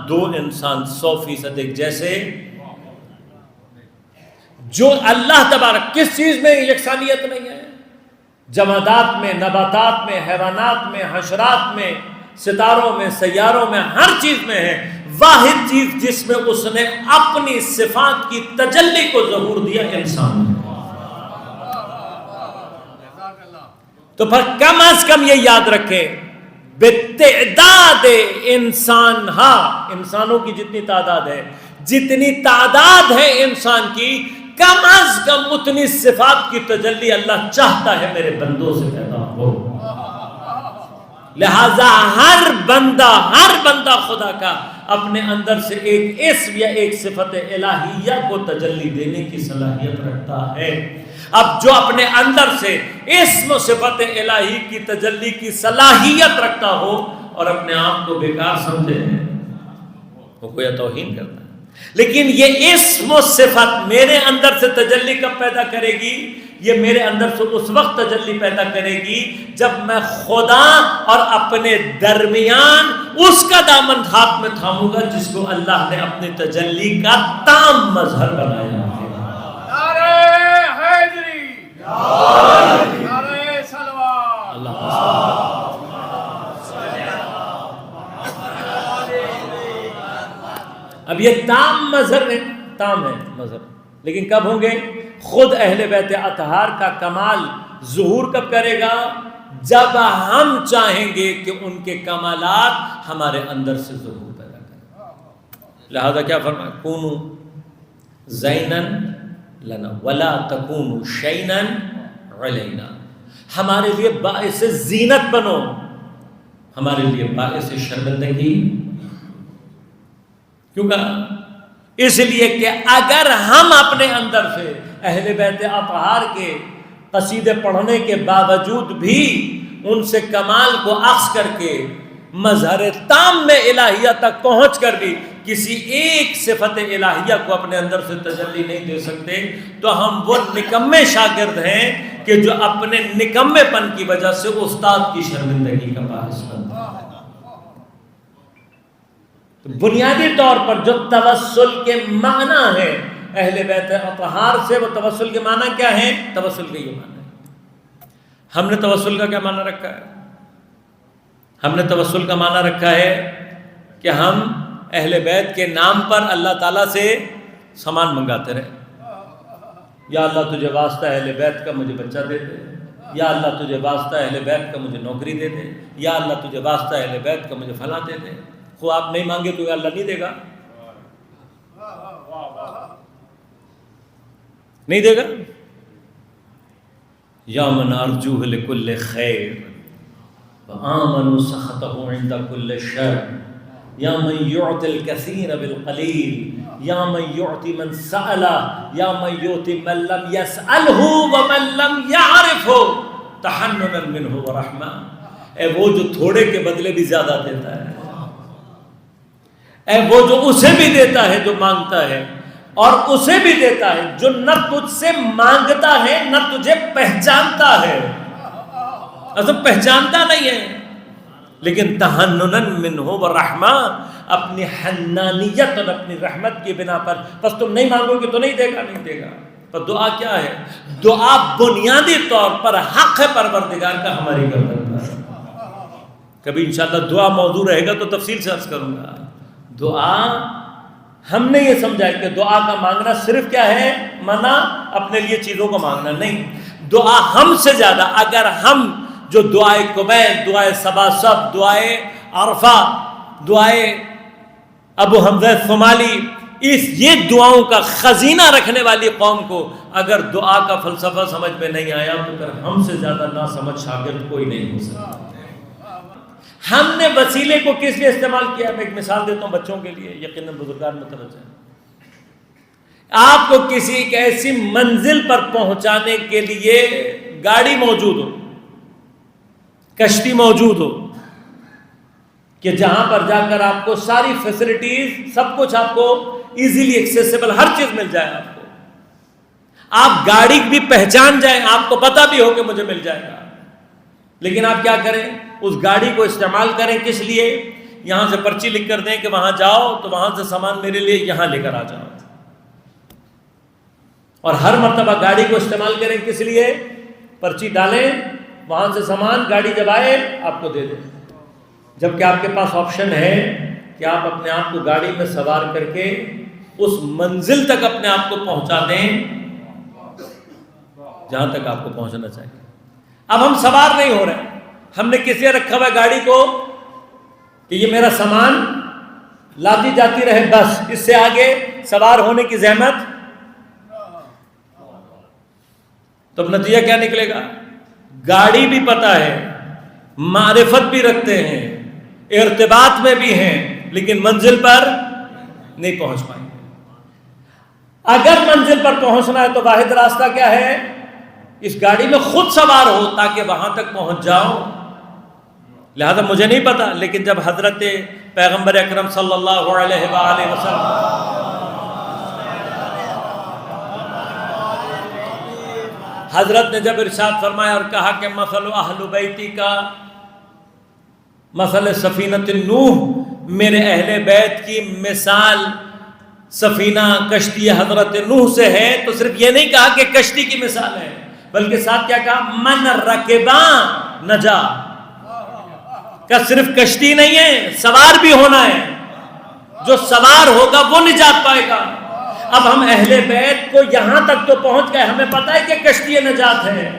دو انسان 100% ایک جیسے. جو اللہ تبارک کس چیز میں یکسانیت نہیں ہے؟ جمادات میں، نباتات میں، حیوانات میں، حشرات میں، ستاروں میں، سیاروں میں، ہر چیز میں ہے. واحد چیز جس میں اس نے اپنی صفات کی تجلی کو ظہور دیا انسان ہے. تو پھر کم از کم یہ یاد رکھیں، بتعداد انسان، انسانوں کی جتنی تعداد ہے، جتنی تعداد ہے انسان کی، کم از کم اتنی صفات کی تجلی اللہ چاہتا ہے میرے بندوں سے پیدا ہو. لہذا ہر بندہ خدا کا اپنے اندر سے ایک اسم یا ایک صفت الہیہ کو تجلی دینے کی صلاحیت رکھتا ہے. اب جو اپنے اندر سے اسم و صفت الہی کی تجلی کی صلاحیت رکھتا ہو اور اپنے آپ کو بیکار سمجھے وہ کوئی توہین کرتا ہے. لیکن یہ اسم و صفت میرے اندر سے تجلی کب پیدا کرے گی؟ یہ میرے اندر سے اس وقت تجلی پیدا کرے گی جب میں خدا اور اپنے درمیان اس کا دامن ہاتھ میں تھاموں گا جس کو اللہ نے اپنی تجلی کا تام مظہر بنایا ہے. اب یہ تام مظہر ہے، تام ہے مظہر، لیکن کب ہوں گے؟ خود اہل بیت اطہار کا کمال ظہور کب کرے گا؟ جب ہم چاہیں گے کہ ان کے کمالات ہمارے اندر سے ظہور پیدا کریں۔ لہذا کیا فرمایا؟ کونوا زینن لنا ولا تکونوا شیئا علینا، ہمارے لیے باعث زینت بنو، ہمارے لیے باعث شرمندگی کیوں کہا؟ اس لیے کہ اگر ہم اپنے اندر سے اہل بیت اطہار کے قصیدے پڑھنے کے باوجود بھی ان سے کمال کو اخذ کر کے مظہر تام میں الہیہ تک پہنچ کر بھی کسی ایک صفت الہیہ کو اپنے اندر سے تجلی نہیں دے سکتے، تو ہم وہ نکمے شاگرد ہیں کہ جو اپنے نکمے پن کی وجہ سے استاد کی شرمندگی کا باعث بنتے ہیں۔ تو بنیادی طور پر جو توسل کے معنی ہے اہل بیت اطہار سے، وہ توسل کے معنی کیا ہیں؟ توسل کے یہ معنی ہے۔ ہم نے توسل کا کیا معنی رکھا ہے؟ ہم نے توسل کا معنی رکھا ہے کہ ہم اہل بیت کے نام پر اللہ تعالیٰ سے سامان منگاتے رہے۔ یا اللہ تجھے واسطہ اہل بیت کا مجھے بچہ دے دے، یا اللہ تجھے واسطہ اہل بیت کا مجھے نوکری دے دے، یا اللہ تجھے واسطہ اہل بیت کا مجھے فلاں دے دے۔ خود آپ نہیں مانگے تو اللہ نہیں دے گا، نہیں دے گا۔ یا من ارجوہ لکل خیر وآمن سخطہ عند کل شر، یا من یعطی الکثیر بالقلیل، یا من یعطی من سألہ، یا من یعطی من لم یسألہ ومن لم یعرفہ تحننا منہ ورحمہ۔ اے وہ جو تھوڑے کے بدلے بھی زیادہ دیتا ہے، اے وہ جو اسے بھی دیتا ہے جو مانگتا ہے، اور اسے بھی دیتا ہے جو نہ تجھ سے مانگتا ہے نہ تجھے پہچانتا ہے، اصل پہچانتا نہیں ہے، لیکن تحنناً منہ ورحمہ، اپنی حنانیت اور اپنی رحمت کی بنا پر، بس تم نہیں مانگو گے تو نہیں دے گا، نہیں دے گا۔ پر دعا کیا ہے؟ دعا بنیادی طور پر حق ہے پروردگار کا ہماری گردن پر۔ کبھی انشاءاللہ دعا موضوع رہے گا تو تفصیل سے عرض کروں گا۔ دعا ہم نے یہ سمجھا کہ دعا کا مانگنا صرف کیا ہے؟ منع اپنے لیے چیزوں کو مانگنا نہیں، دعا ہم سے زیادہ اگر ہم جو دعائے قبیل، دعائے صبا صب، دعائے عرفہ، دعائے ابو حمزہ ثمالی، یہ دعاؤں کا خزینہ رکھنے والی قوم کو اگر دعا کا فلسفہ سمجھ میں نہیں آیا تو پھر ہم سے زیادہ نہ سمجھ شاگرد کوئی نہیں ہو سکتا۔ ہم نے وسیلے کو کس لیے استعمال کیا؟ میں ایک مثال دیتا ہوں بچوں کے لیے، یقیناً بزرگان متوجہ ہیں۔ آپ کو کسی ایک ایسی منزل پر پہنچانے کے لیے گاڑی موجود ہو، کشتی موجود ہو کہ جہاں پر جا کر آپ کو ساری فیسلٹیز، سب کچھ آپ کو ایزیلی ایکسیسیبل، ہر چیز مل جائے آپ کو، آپ گاڑی بھی پہچان جائیں، آپ کو پتہ بھی ہو کہ مجھے مل جائے گا، لیکن آپ کیا کریں؟ اس گاڑی کو استعمال کریں کس لیے؟ یہاں سے پرچی لکھ کر دیں کہ وہاں جاؤ تو وہاں سے سامان میرے لیے یہاں لے کر آ جاؤ، اور ہر مرتبہ گاڑی کو استعمال کریں کس لیے؟ پرچی ڈالیں، وہاں سے سامان گاڑی جب آئے آپ کو دے دیں، جبکہ آپ کے پاس آپشن ہے کہ آپ اپنے آپ کو گاڑی میں سوار کر کے اس منزل تک اپنے آپ کو پہنچا دیں جہاں تک آپ کو پہنچنا چاہیے۔ اب ہم سوار نہیں ہو رہے، ہم نے کس لیے رکھا ہوا ہے گاڑی کو؟ کہ یہ میرا سامان لاتی جاتی رہے، بس اس سے آگے سوار ہونے کی زحمت۔ تو نتیجہ کیا نکلے گا؟ گاڑی بھی پتہ ہے، معرفت بھی رکھتے ہیں، ارتباط میں بھی ہیں، لیکن منزل پر نہیں پہنچ پائیں گے۔ اگر منزل پر پہنچنا ہے تو واحد راستہ کیا ہے؟ اس گاڑی میں خود سوار ہو تاکہ وہاں تک پہنچ جاؤ۔ لہذا مجھے نہیں پتا، لیکن جب حضرت پیغمبر اکرم صلی اللہ علیہ وآلہ وسلم حضرت نے جب ارشاد فرمایا اور کہا کہ مثل اہل بیتی کا مثل سفینۃ نوح، میرے اہل بیت کی مثال سفینہ کشتی حضرت نوح سے ہے، تو صرف یہ نہیں کہا کہ کشتی کی مثال ہے، بلکہ ساتھ کیا کہا؟ من رکباں نجا، کا صرف کشتی نہیں ہے، سوار بھی ہونا ہے۔ جو سوار ہوگا وہ نجات پائے گا۔ اب ہم اہل بیت کو یہاں تک تو پہنچ گئے، ہمیں پتہ ہے کہ کشتی نجات ہے،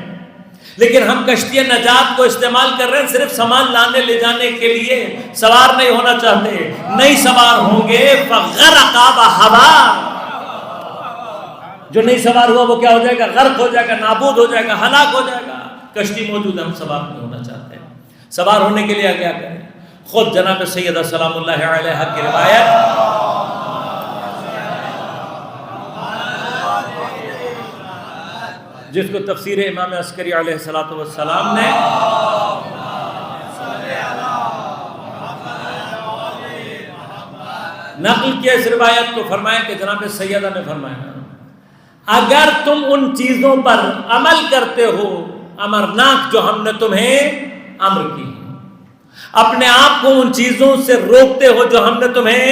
لیکن ہم کشتی نجات کو استعمال کر رہے ہیں صرف سامان لانے لے جانے کے لیے، سوار نہیں ہونا چاہتے۔ نہیں سوار ہوں گے فغرق بہوا، جو نہیں سوار ہوا وہ کیا ہو جائے گا؟ غرق ہو جائے گا، نابود ہو جائے گا، ہلاک ہو جائے گا۔ کشتی موجود ہے، ہم سوار نہیں ہونا چاہتے ہیں۔ سوار ہونے کے لیے کیا کریں؟ خود جناب سیدہ سلام اللہ علیہ کی روایت، جس کو تفسیر امام عسکری علیہ السلام نے نقل کیا اس روایت کو، فرمایا کہ جناب سیدہ نے فرمایا اگر تم ان چیزوں پر عمل کرتے ہو امرناک جو ہم نے تمہیں امر کی، اپنے آپ کو ان چیزوں سے روکتے ہو جو ہم نے تمہیں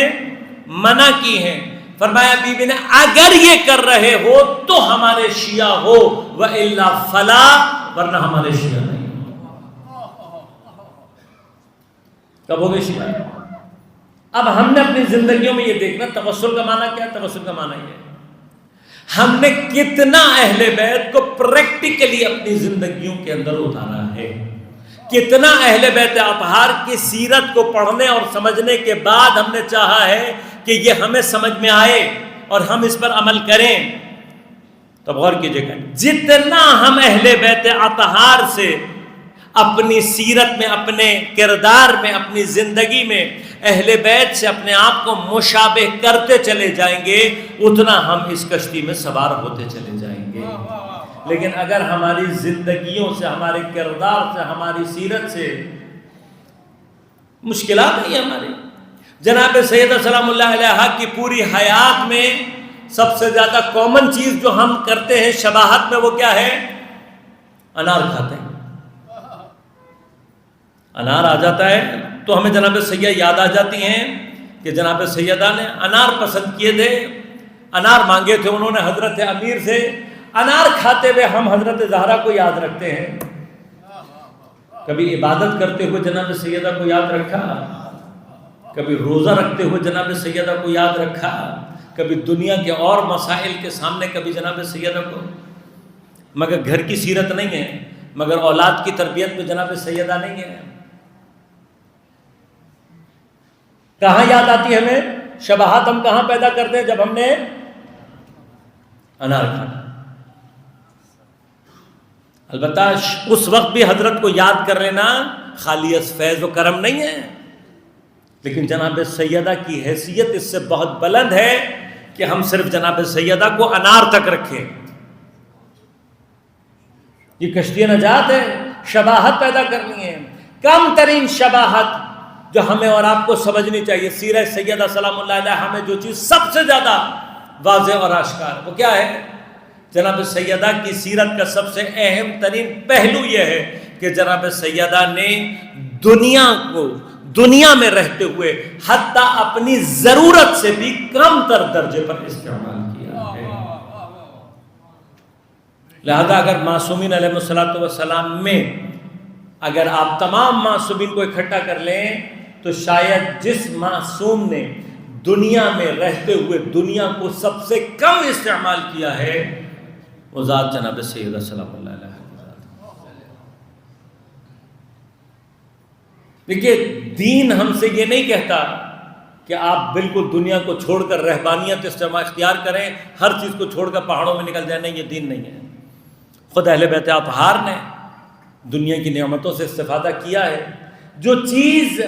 منع کی ہیں، فرمایا بی بی نے اگر یہ کر رہے ہو تو ہمارے شیعہ ہو، وَإِلَّا فَلَا، ورنہ ہمارے شیعہ نہیں۔ کب ہو گئے شیعہ؟ اب ہم نے اپنی زندگیوں میں یہ دیکھنا، توسل کا معنی کیا ہے؟ توسل کا معنی یہ ہے ہم نے کتنا اہل بیت کو پریکٹیکلی اپنی زندگیوں کے اندر اتارا ہے، کتنا اہل بیت اطہار کی سیرت کو پڑھنے اور سمجھنے کے بعد ہم نے چاہا ہے کہ یہ ہمیں سمجھ میں آئے اور ہم اس پر عمل کریں۔ تو غور کیجئے گا جتنا ہم اہل بیت اطہار سے اپنی سیرت میں، اپنے کردار میں، اپنی زندگی میں اہل بیت سے اپنے آپ کو مشابہ کرتے چلے جائیں گے، اتنا ہم اس کشتی میں سوار ہوتے چلے جائیں گے۔ لیکن اگر ہماری زندگیوں سے، ہمارے کردار سے، ہماری سیرت سے مشکلات نہیں ہماری، جناب سیدہ سلام اللہ علیہ کی پوری حیات میں سب سے زیادہ کامن چیز جو ہم کرتے ہیں شباہت میں، وہ کیا ہے؟ انار کھاتے ہیں۔ انار آ جاتا ہے تو ہمیں جناب سیدہ یاد آ جاتی ہیں کہ جناب سیدہ نے انار پسند کیے تھے، انار مانگے تھے انہوں نے حضرت امیر سے، انار کھاتے ہوئے ہم حضرت زہرا کو یاد رکھتے ہیں۔ کبھی عبادت کرتے ہوئے جناب سیدہ کو یاد رکھا، کبھی روزہ رکھتے ہوئے جناب سیدہ کو یاد رکھا، کبھی دنیا کے اور مسائل کے سامنے کبھی جناب سیدہ کو، مگر گھر کی سیرت نہیں ہے، مگر اولاد کی تربیت میں جناب سیدہ نہیں ہے۔ کہاں یاد آتی ہے ہمیں شباہت؟ ہم کہاں پیدا کرتے ہیں؟ جب ہم نے انار کھانا۔ البتہ اس وقت بھی حضرت کو یاد کر لینا خالی از فیض و کرم نہیں ہے، لیکن جناب سیدہ کی حیثیت اس سے بہت بلند ہے کہ ہم صرف جناب سیدہ کو انار تک رکھیں۔ یہ کشتی نجات ہے، شباہت پیدا کرنی ہے۔ کم ترین شباہت جو ہمیں اور آپ کو سمجھنی چاہیے، سیرہ سیدہ سلام اللہ علیہ ہمیں جو چیز سب سے زیادہ واضح اور آشکار، وہ کیا ہے؟ جناب سیدہ کی سیرت کا سب سے اہم ترین پہلو یہ ہے کہ جناب سیدہ نے دنیا کو، دنیا میں رہتے ہوئے حتیٰ اپنی ضرورت سے بھی کم تر درجے پر استعمال کیا ہے۔ لہذا اگر معصومین علیہ السلام میں اگر آپ تمام معصومین کو اکٹھا کر لیں تو شاید جس معصوم نے دنیا میں رہتے ہوئے دنیا کو سب سے کم استعمال کیا ہے وہ ذات جناب سیدہ سلام اللہ علیہ وسلم۔ دیکھیے دین ہم سے یہ نہیں کہتا کہ آپ بالکل دنیا کو چھوڑ کر رہبانیت استعمال اختیار کریں، ہر چیز کو چھوڑ کر پہاڑوں میں نکل جائیں، نہیں، یہ دین نہیں ہے۔ خود اہل بیت اطہار نے دنیا کی نعمتوں سے استفادہ کیا ہے۔ جو چیز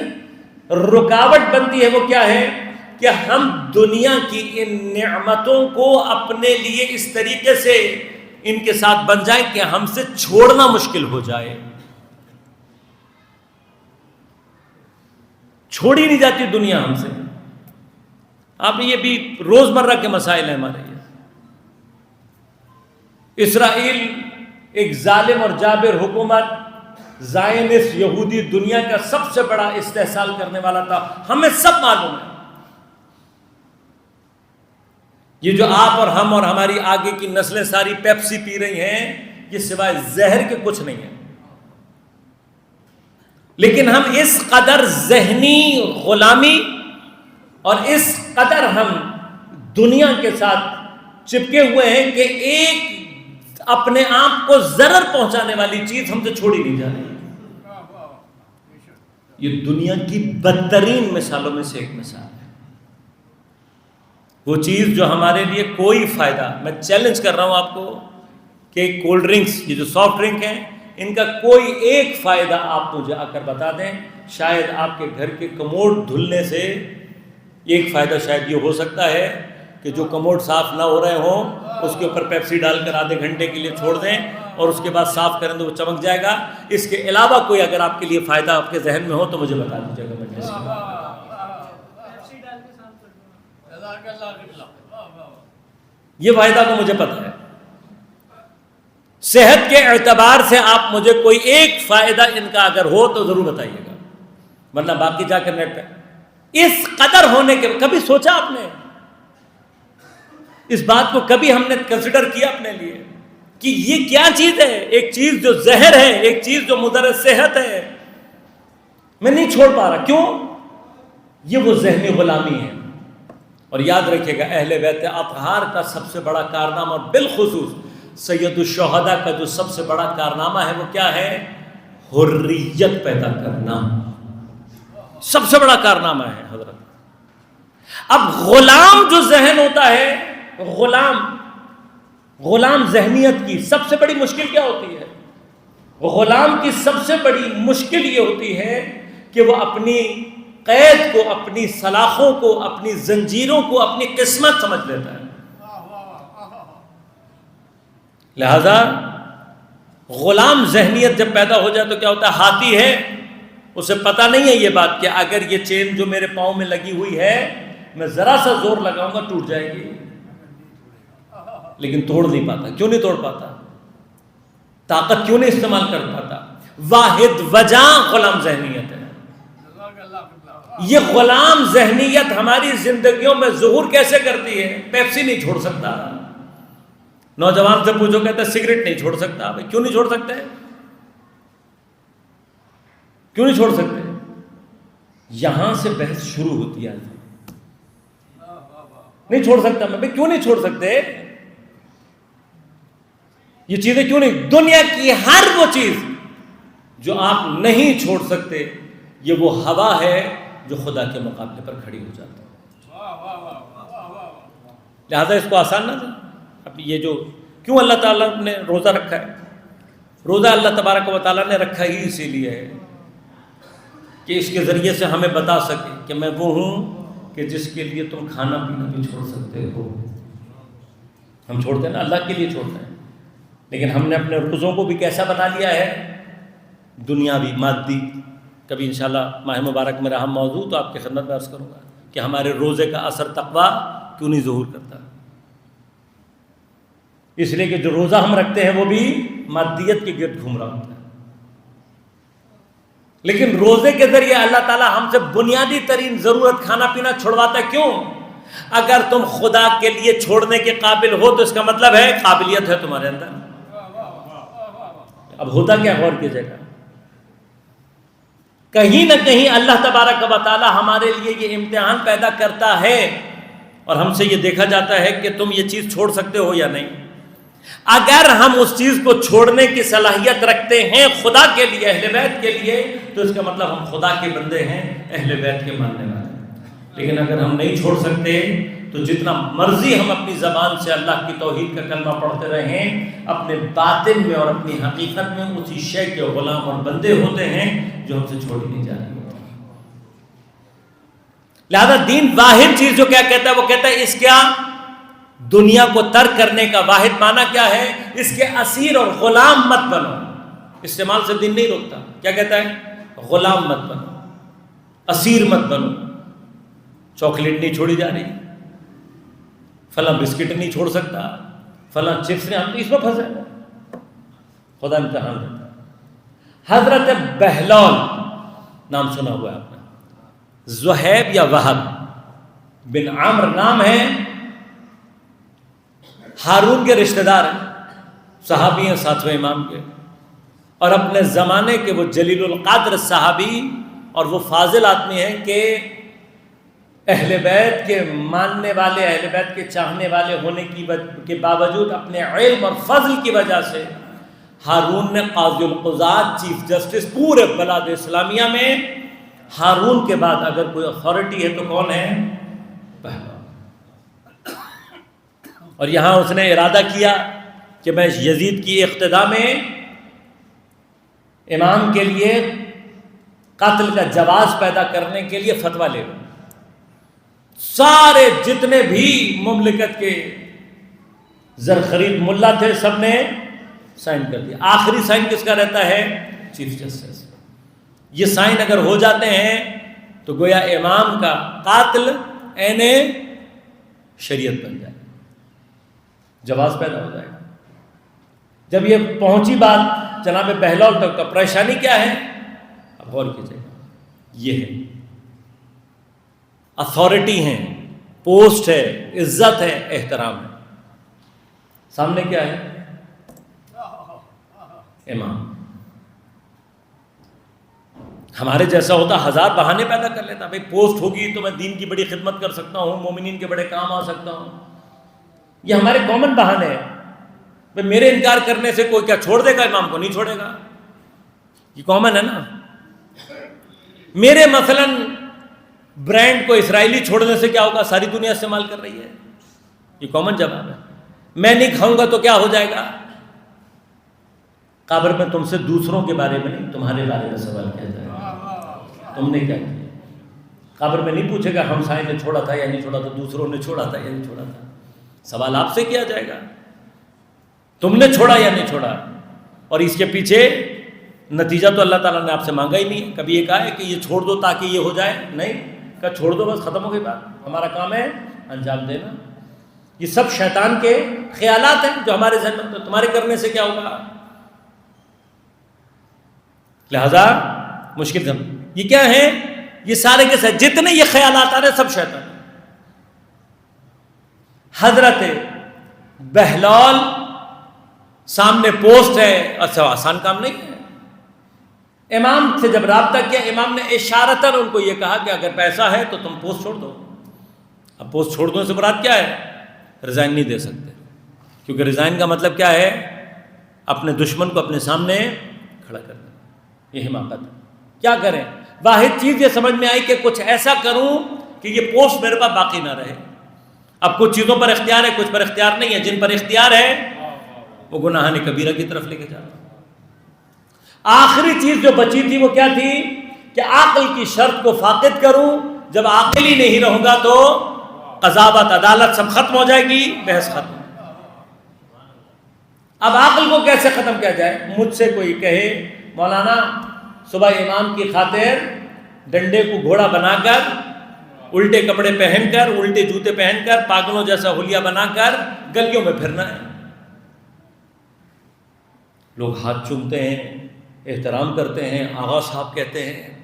رکاوٹ بنتی ہے وہ کیا ہے کہ ہم دنیا کی ان نعمتوں کو اپنے لیے اس طریقے سے ان کے ساتھ بن جائیں کہ ہم سے چھوڑنا مشکل ہو جائے۔ چھوڑی نہیں جاتی دنیا ہم سے۔ آپ یہ بھی روزمرہ کے مسائل ہیں ہمارے یہ۔ اسرائیل ایک ظالم اور جابر حکومت، زائنسٹ یہودی، دنیا کا سب سے بڑا استحصال کرنے والا تھا، ہمیں سب معلوم ہے۔ یہ جو آپ اور ہم اور ہماری آگے کی نسلیں ساری پیپسی پی رہی ہیں، یہ سوائے زہر کے کچھ نہیں ہے۔ لیکن ہم اس قدر ذہنی غلامی اور اس قدر ہم دنیا کے ساتھ چپکے ہوئے ہیں کہ ایک اپنے آپ کو ضرر پہنچانے والی چیز ہم سے چھوڑی نہیں جا رہی. یہ دنیا کی بدترین مثالوں میں سے ایک مثال ہے. وہ چیز جو ہمارے لیے کوئی فائدہ، میں چیلنج کر رہا ہوں آپ کو کہ کولڈ ڈرنکس، یہ جو سافٹ ڈرنک ہیں، ان کا کوئی ایک فائدہ آپ مجھے آ کر بتا دیں. شاید آپ کے گھر کے کموڈ دھلنے سے ایک فائدہ شاید یہ ہو سکتا ہے کہ جو کموڈ صاف نہ ہو رہے ہوں اس کے اوپر پیپسی ڈال کر آدھے گھنٹے کے لیے چھوڑ دیں اور اس کے بعد صاف کریں تو وہ چمک جائے گا. اس کے علاوہ کوئی اگر آپ کے لیے فائدہ آپ کے ذہن میں ہو تو مجھے بتا دیجیے گا. میں کیسے یہ فائدہ تو مجھے پتہ ہے. صحت کے اعتبار سے آپ مجھے کوئی ایک فائدہ ان کا اگر ہو تو ضرور بتائیے گا، ورنہ باقی جا کر نیٹ پہ اس قدر ہونے کے کبھی سوچا آپ نے؟ اس بات کو کبھی ہم نے کنسیڈر کیا اپنے لیے کہ یہ کیا چیز ہے؟ ایک چیز جو زہر ہے، ایک چیز جو مضر صحت ہے، میں نہیں چھوڑ پا رہا. کیوں؟ یہ وہ ذہنی غلامی ہے. اور یاد رکھیے گا، اہل بیت اطہار کا سب سے بڑا کارنامہ، اور بالخصوص سید الشہداء کا جو سب سے بڑا کارنامہ ہے وہ کیا ہے؟ حریت پیدا کرنا. سب سے بڑا کارنامہ ہے حضرت. اب غلام جو ذہن ہوتا ہے، غلام ذہنیت کی سب سے بڑی مشکل کیا ہوتی ہے؟ غلام کی سب سے بڑی مشکل یہ ہوتی ہے کہ وہ اپنی قید کو، اپنی سلاخوں کو، اپنی زنجیروں کو اپنی قسمت سمجھ لیتا ہے. لہذا غلام ذہنیت جب پیدا ہو جائے تو کیا ہوتا ہے؟ ہاتھی ہے، اسے پتہ نہیں ہے یہ بات کہ اگر یہ چین جو میرے پاؤں میں لگی ہوئی ہے میں ذرا سا زور لگاؤں گا ٹوٹ جائے گی، لیکن توڑ نہیں پاتا. کیوں نہیں توڑ پاتا؟ طاقت کیوں نہیں استعمال کر پاتا؟ واحد وجہ غلام ذہنیت ہے. یہ غلام ذہنیت ہماری زندگیوں میں ظہور کیسے کرتی ہے؟ پیپسی نہیں چھوڑ سکتا. نوجوان سے پوچھو، کہتا ہے سگریٹ نہیں چھوڑ سکتا. بھائی کیوں نہیں چھوڑ سکتے؟ کیوں نہیں چھوڑ سکتے؟ یہاں سے بحث شروع ہوتی ہے. نہیں چھوڑ سکتا میں. بھائی کیوں نہیں چھوڑ سکتے؟ یہ چیزیں کیوں نہیں؟ دنیا کی ہر وہ چیز جو آپ نہیں چھوڑ سکتے، یہ وہ ہوا ہے جو خدا کے مقابلے پر کھڑی ہو جاتی ہے. لہذا اس کو آسان نہ دیں. اب یہ جو کیوں اللہ تعالیٰ نے روزہ رکھا ہے؟ روزہ اللہ تبارک و تعالیٰ نے رکھا ہی اسی لیے ہے کہ اس کے ذریعے سے ہمیں بتا سکے کہ میں وہ ہوں کہ جس کے لیے تم کھانا پینا بھی چھوڑ سکتے ہو. ہم چھوڑتے ہیں نا، اللہ کے لیے چھوڑتے ہیں، لیکن ہم نے اپنے روزوں کو بھی کیسا بنا لیا ہے؟ دنیاوی، مادی. کبھی انشاءاللہ ماہ مبارک میں رہا موضوع تو آپ کی خدمت میں عرض کروں گا کہ ہمارے روزے کا اثر تقویٰ کیوں نہیں ظہور کرتا. اس لیے کہ جو روزہ ہم رکھتے ہیں وہ بھی مادیت کے گرد گھوم رہا ہوتا ہے. لیکن روزے کے ذریعے اللہ تعالیٰ ہم سے بنیادی ترین ضرورت کھانا پینا چھڑواتا ہے. کیوں؟ اگر تم خدا کے لیے چھوڑنے کے قابل ہو تو اس کا مطلب ہے قابلیت ہے تمہارے اندر. اب ہوتا کیا؟ غور کیجیے گا. کہیں نہ کہیں اللہ تبارک و تعالیٰ ہمارے لیے یہ امتحان پیدا کرتا ہے اور ہم سے یہ دیکھا جاتا ہے کہ تم یہ چیز چھوڑ سکتے ہو یا نہیں. اگر ہم اس چیز کو چھوڑنے کی صلاحیت رکھتے ہیں خدا کے لیے، اہل بیت کے لیے، تو اس کا مطلب ہم خدا کے بندے ہیں، اہل بیت کے ماننے والے. لیکن اگر ہم نہیں چھوڑ سکتے تو جتنا مرضی ہم اپنی زبان سے اللہ کی توحید کا کلمہ پڑھتے رہیں، اپنے باطن میں اور اپنی حقیقت میں اسی شے کے غلام اور بندے ہوتے ہیں جو ہم سے چھوڑی نہیں جا رہی ہوتی. لہذا دین واحد چیز جو کیا کہتا ہے، وہ کہتا ہے اس کیا دنیا کو ترک کرنے کا واحد معنی کیا ہے؟ اس کے اسیر اور غلام مت بنو. استعمال سے دین نہیں روکتا. کیا کہتا ہے؟ غلام مت بنو، اسیر مت بنو. چاکلیٹ نہیں چھوڑی جا رہی، فلاں بسکٹ نہیں چھوڑ سکتا، فلاں چپس نہیں، ہم تو اس میں پھنسے. خدا امتحان دیتا ہے. حضرت بہلول نام سنا ہوا ہے آپ نے، زہیب یا وہب بن عمر نام ہے، ہارون کے رشتہ دار ہیں، صحابی ہیں 7ویں امام کے، اور اپنے زمانے کے وہ جلیل القدر صحابی اور وہ فاضل آدمی ہیں کہ اہل بیت کے ماننے والے، اہل بیت کے چاہنے والے ہونے کے باوجود اپنے علم اور فضل کی وجہ سے ہارون نے قاضی القضات، چیف جسٹس پورے بلاد اسلامیہ میں، ہارون کے بعد اگر کوئی اتھارٹی ہے تو کون ہے؟ بہلول۔ اور یہاں اس نے ارادہ کیا کہ میں یزید کی اقتداء میں امام کے لیے قتل کا جواز پیدا کرنے کے لیے فتویٰ لے لوں۔ سارے جتنے بھی مملکت کے زرخرید ملا تھے سب نے سائن کر دیا۔ آخری سائن کس کا رہتا ہے؟ Chief justice. یہ سائن اگر ہو جاتے ہیں تو گویا امام کا قاتل عین شریعت بن جائے، جواز پیدا ہو جائے گا۔ جب یہ پہنچی بات جناب بہلول تک تو پریشانی کیا ہے؟ اب غور کیجیے گا، یہ ہے اتھارٹی ہیں، پوسٹ ہے، عزت ہے، احترام ہے، سامنے کیا ہے؟ امام۔ ہمارے جیسا ہوتا ہزار بہانے پیدا کر لیتا، بھائی پوسٹ ہوگی تو میں دین کی بڑی خدمت کر سکتا ہوں، مومنین کے بڑے کام آ سکتا ہوں۔ یہ ہمارے کامن بہانے ہیں۔ بھائی میرے انکار کرنے سے کوئی کیا چھوڑ دے گا امام کو؟ نہیں چھوڑے گا، یہ کامن ہے نا۔ میرے مثلاً برانڈ کو اسرائیلی چھوڑنے سے کیا ہوگا؟ ساری دنیا استعمال کر رہی ہے، یہ کامن جواب ہے۔ میں نہیں کھاؤں گا تو کیا ہو جائے گا؟ قبر میں تم سے دوسروں کے بارے میں نہیں، تمہارے بارے میں سوال کیا جائے گا، تم نے کیا کیا۔ قبر میں نہیں پوچھے گا ہمسائے نے چھوڑا تھا یا نہیں چھوڑا تھا، دوسروں نے چھوڑا تھا یا نہیں چھوڑا تھا، سوال آپ سے کیا جائے گا، تم نے چھوڑا یا نہیں چھوڑا۔ اور اس کے پیچھے نتیجہ تو اللہ تعالیٰ نے آپ سے مانگا ہی نہیں۔ کبھی یہ کہا ہے کہ یہ چھوڑ دو تاکہ یہ ہو جائے؟ نہیں، کہا چھوڑ دو بس، ختم ہو گئی بات، ہمارا کام ہے انجام دینا۔ یہ سب شیطان کے خیالات ہیں جو ہمارے ذہن میں، تمہارے کرنے سے کیا ہوگا، لہذا مشکل ہے۔ یہ کیا ہے؟ یہ سارے کے ساتھ جتنے یہ خیالات آ رہے سب شیطان۔ حضرت بہلول سامنے پوسٹ ہے، اچھا آسان کام نہیں ہے۔ امام سے جب رابطہ کیا، امام نے اشارتاً ان کو یہ کہا کہ اگر پیسہ ہے تو تم پوسٹ چھوڑ دو۔ اب پوسٹ چھوڑ دو سے مراد کیا ہے؟ ریزائن نہیں دے سکتے، کیونکہ ریزائن کا مطلب کیا ہے؟ اپنے دشمن کو اپنے سامنے کھڑا کر دیں، یہ حماقت ہے۔ کیا کریں؟ واحد چیز یہ سمجھ میں آئی کہ کچھ ایسا کروں کہ یہ پوسٹ میرے پاس باقی نہ رہے۔ اب کچھ چیزوں پر اختیار ہے، کچھ پر اختیار نہیں ہے، جن پر اختیار ہے وہ گناہ کبیرہ کی طرف لے کے جاتا۔ آخری چیز جو بچی تھی وہ کیا تھی؟ کہ عقل کی شرط کو فاقد کروں۔ جب عاقل ہی نہیں رہوں گا تو قضاوت، عدالت سب ختم ہو جائے گی، بحث ختم۔ اب عقل کو کیسے ختم کیا جائے؟ مجھ سے کوئی کہے مولانا صبح امام کی خاطر ڈنڈے کو گھوڑا بنا کر، الٹے کپڑے پہن کر، الٹے جوتے پہن کر، پاگلوں جیسا حلیہ بنا کر گلیوں میں پھرنا ہے۔ لوگ ہاتھ چومتے ہیں، احترام کرتے ہیں، آغا صاحب کہتے ہیں۔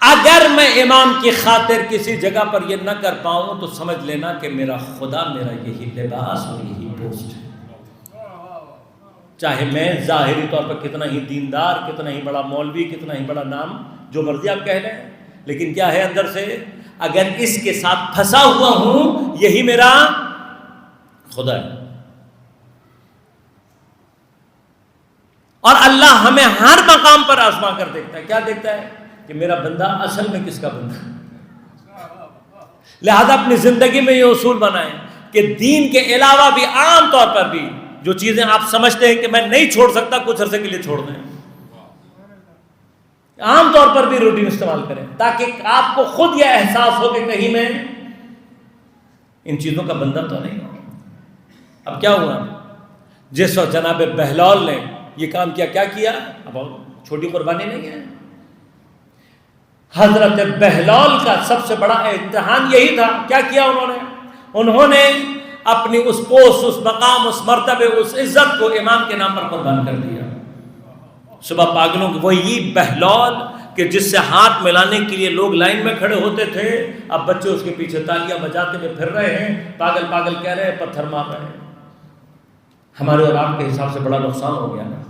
اگر میں امام کی خاطر کسی جگہ پر یہ نہ کر پاؤں تو سمجھ لینا کہ میرا خدا میرا یہی لباس اور یہی پوسٹ ہے۔ چاہے میں ظاہری طور پر کتنا ہی دیندار، کتنا ہی بڑا مولوی، کتنا ہی بڑا نام جو مرضی آپ کہہ لیں، لیکن کیا ہے اندر سے؟ اگر اس کے ساتھ پھنسا ہوا ہوں، یہی میرا خدا ہے۔ اور اللہ ہمیں ہر مقام پر آزما کر دیکھتا ہے۔ کیا دیکھتا ہے؟ کہ میرا بندہ اصل میں کس کا بندہ ہے۔ لہذا اپنی زندگی میں یہ اصول بنائیں کہ دین کے علاوہ بھی عام طور پر بھی جو چیزیں آپ سمجھتے ہیں کہ میں نہیں چھوڑ سکتا، کچھ عرصے کے لیے چھوڑ دیں۔ عام طور پر بھی روٹین استعمال کریں تاکہ آپ کو خود یہ احساس ہو کہ کہیں میں ان چیزوں کا بندہ تو نہیں ہوں۔ اب کیا ہوا؟ جس وقت جناب بہلول نے یہ کام کیا، کیا کیا؟ اب چھوٹی قربانی نہیں ہے۔ حضرت بہلول کا سب سے بڑا امتحان یہی تھا۔ کیا کیا انہوں نے اپنی اس پوسٹ، اس مقام، اس مرتبے، اس عزت کو امام کے نام پر قربان کر دیا۔ صبح پاگلوں کی وہی بہلول کہ جس سے ہاتھ ملانے کے لیے لوگ لائن میں کھڑے ہوتے تھے، اب بچے اس کے پیچھے تالیاں بجاتے ہوئے پھر رہے ہیں، پاگل پاگل کہہ رہے ہیں، پتھر مار رہے ہیں۔ ہمارے اور آپ کے حساب سے بڑا نقصان ہو گیا نا۔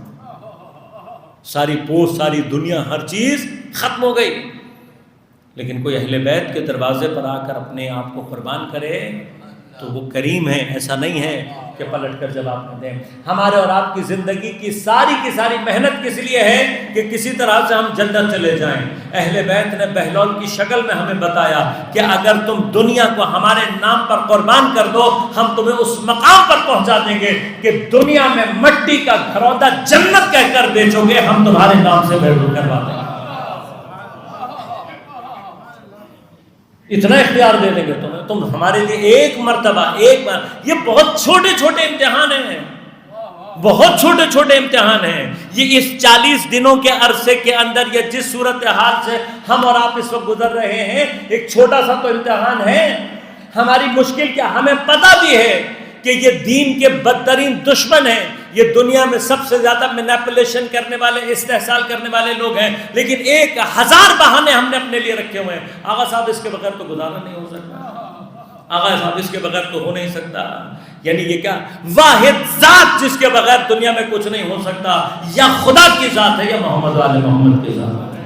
ساری پوسٹ، ساری دنیا، ہر چیز ختم ہو گئی۔ لیکن کوئی اہل بیت کے دروازے پر آ کر اپنے آپ کو قربان کرے تو وہ کریم ہے، ایسا نہیں ہے کہ پلٹ کر جواب نہ دیں۔ ہمارے اور آپ کی زندگی کی ساری محنت کس لیے ہے کہ کسی طرح سے ہم جنت چلے جائیں۔ اہل بیت نے بہلول کی شکل میں ہمیں بتایا کہ اگر تم دنیا کو ہمارے نام پر قربان کر دو، ہم تمہیں اس مقام پر پہنچا دیں گے کہ دنیا میں مٹی کا گھروندا جنت کہہ کر بیچو گے، ہم تمہارے نام سے محفوظ کروا دیں گے۔ اتنا اختیار دے دیں گے تم ہمارے لیے ایک مرتبہ یہ بہت چھوٹے چھوٹے امتحان ہیں، بہت چھوٹے چھوٹے امتحان ہیں۔ یہ اس 40 دنوں کے عرصے کے اندر یہ جس صورتحال سے ہم اور آپ اس وقت گزر رہے ہیں، ایک چھوٹا سا تو امتحان ہے۔ ہماری مشکل کیا، ہمیں پتہ بھی ہے کہ یہ دین کے بدترین دشمن ہیں، یہ دنیا میں سب سے زیادہ مینیپولیشن کرنے والے، استحصال کرنے والے لوگ ہیں، لیکن 1000 بہانے ہم نے اپنے لیے رکھے ہوئے ہیں۔ آغا صاحب اس کے بغیر تو گزارا نہیں ہو سکتا، آغا صاحب اس کے بغیر تو ہو نہیں سکتا۔ یعنی یہ کیا، واحد ذات جس کے بغیر دنیا میں کچھ نہیں ہو سکتا، یا خدا کی ذات ہے یا محمد والے محمد کی ذات ہے۔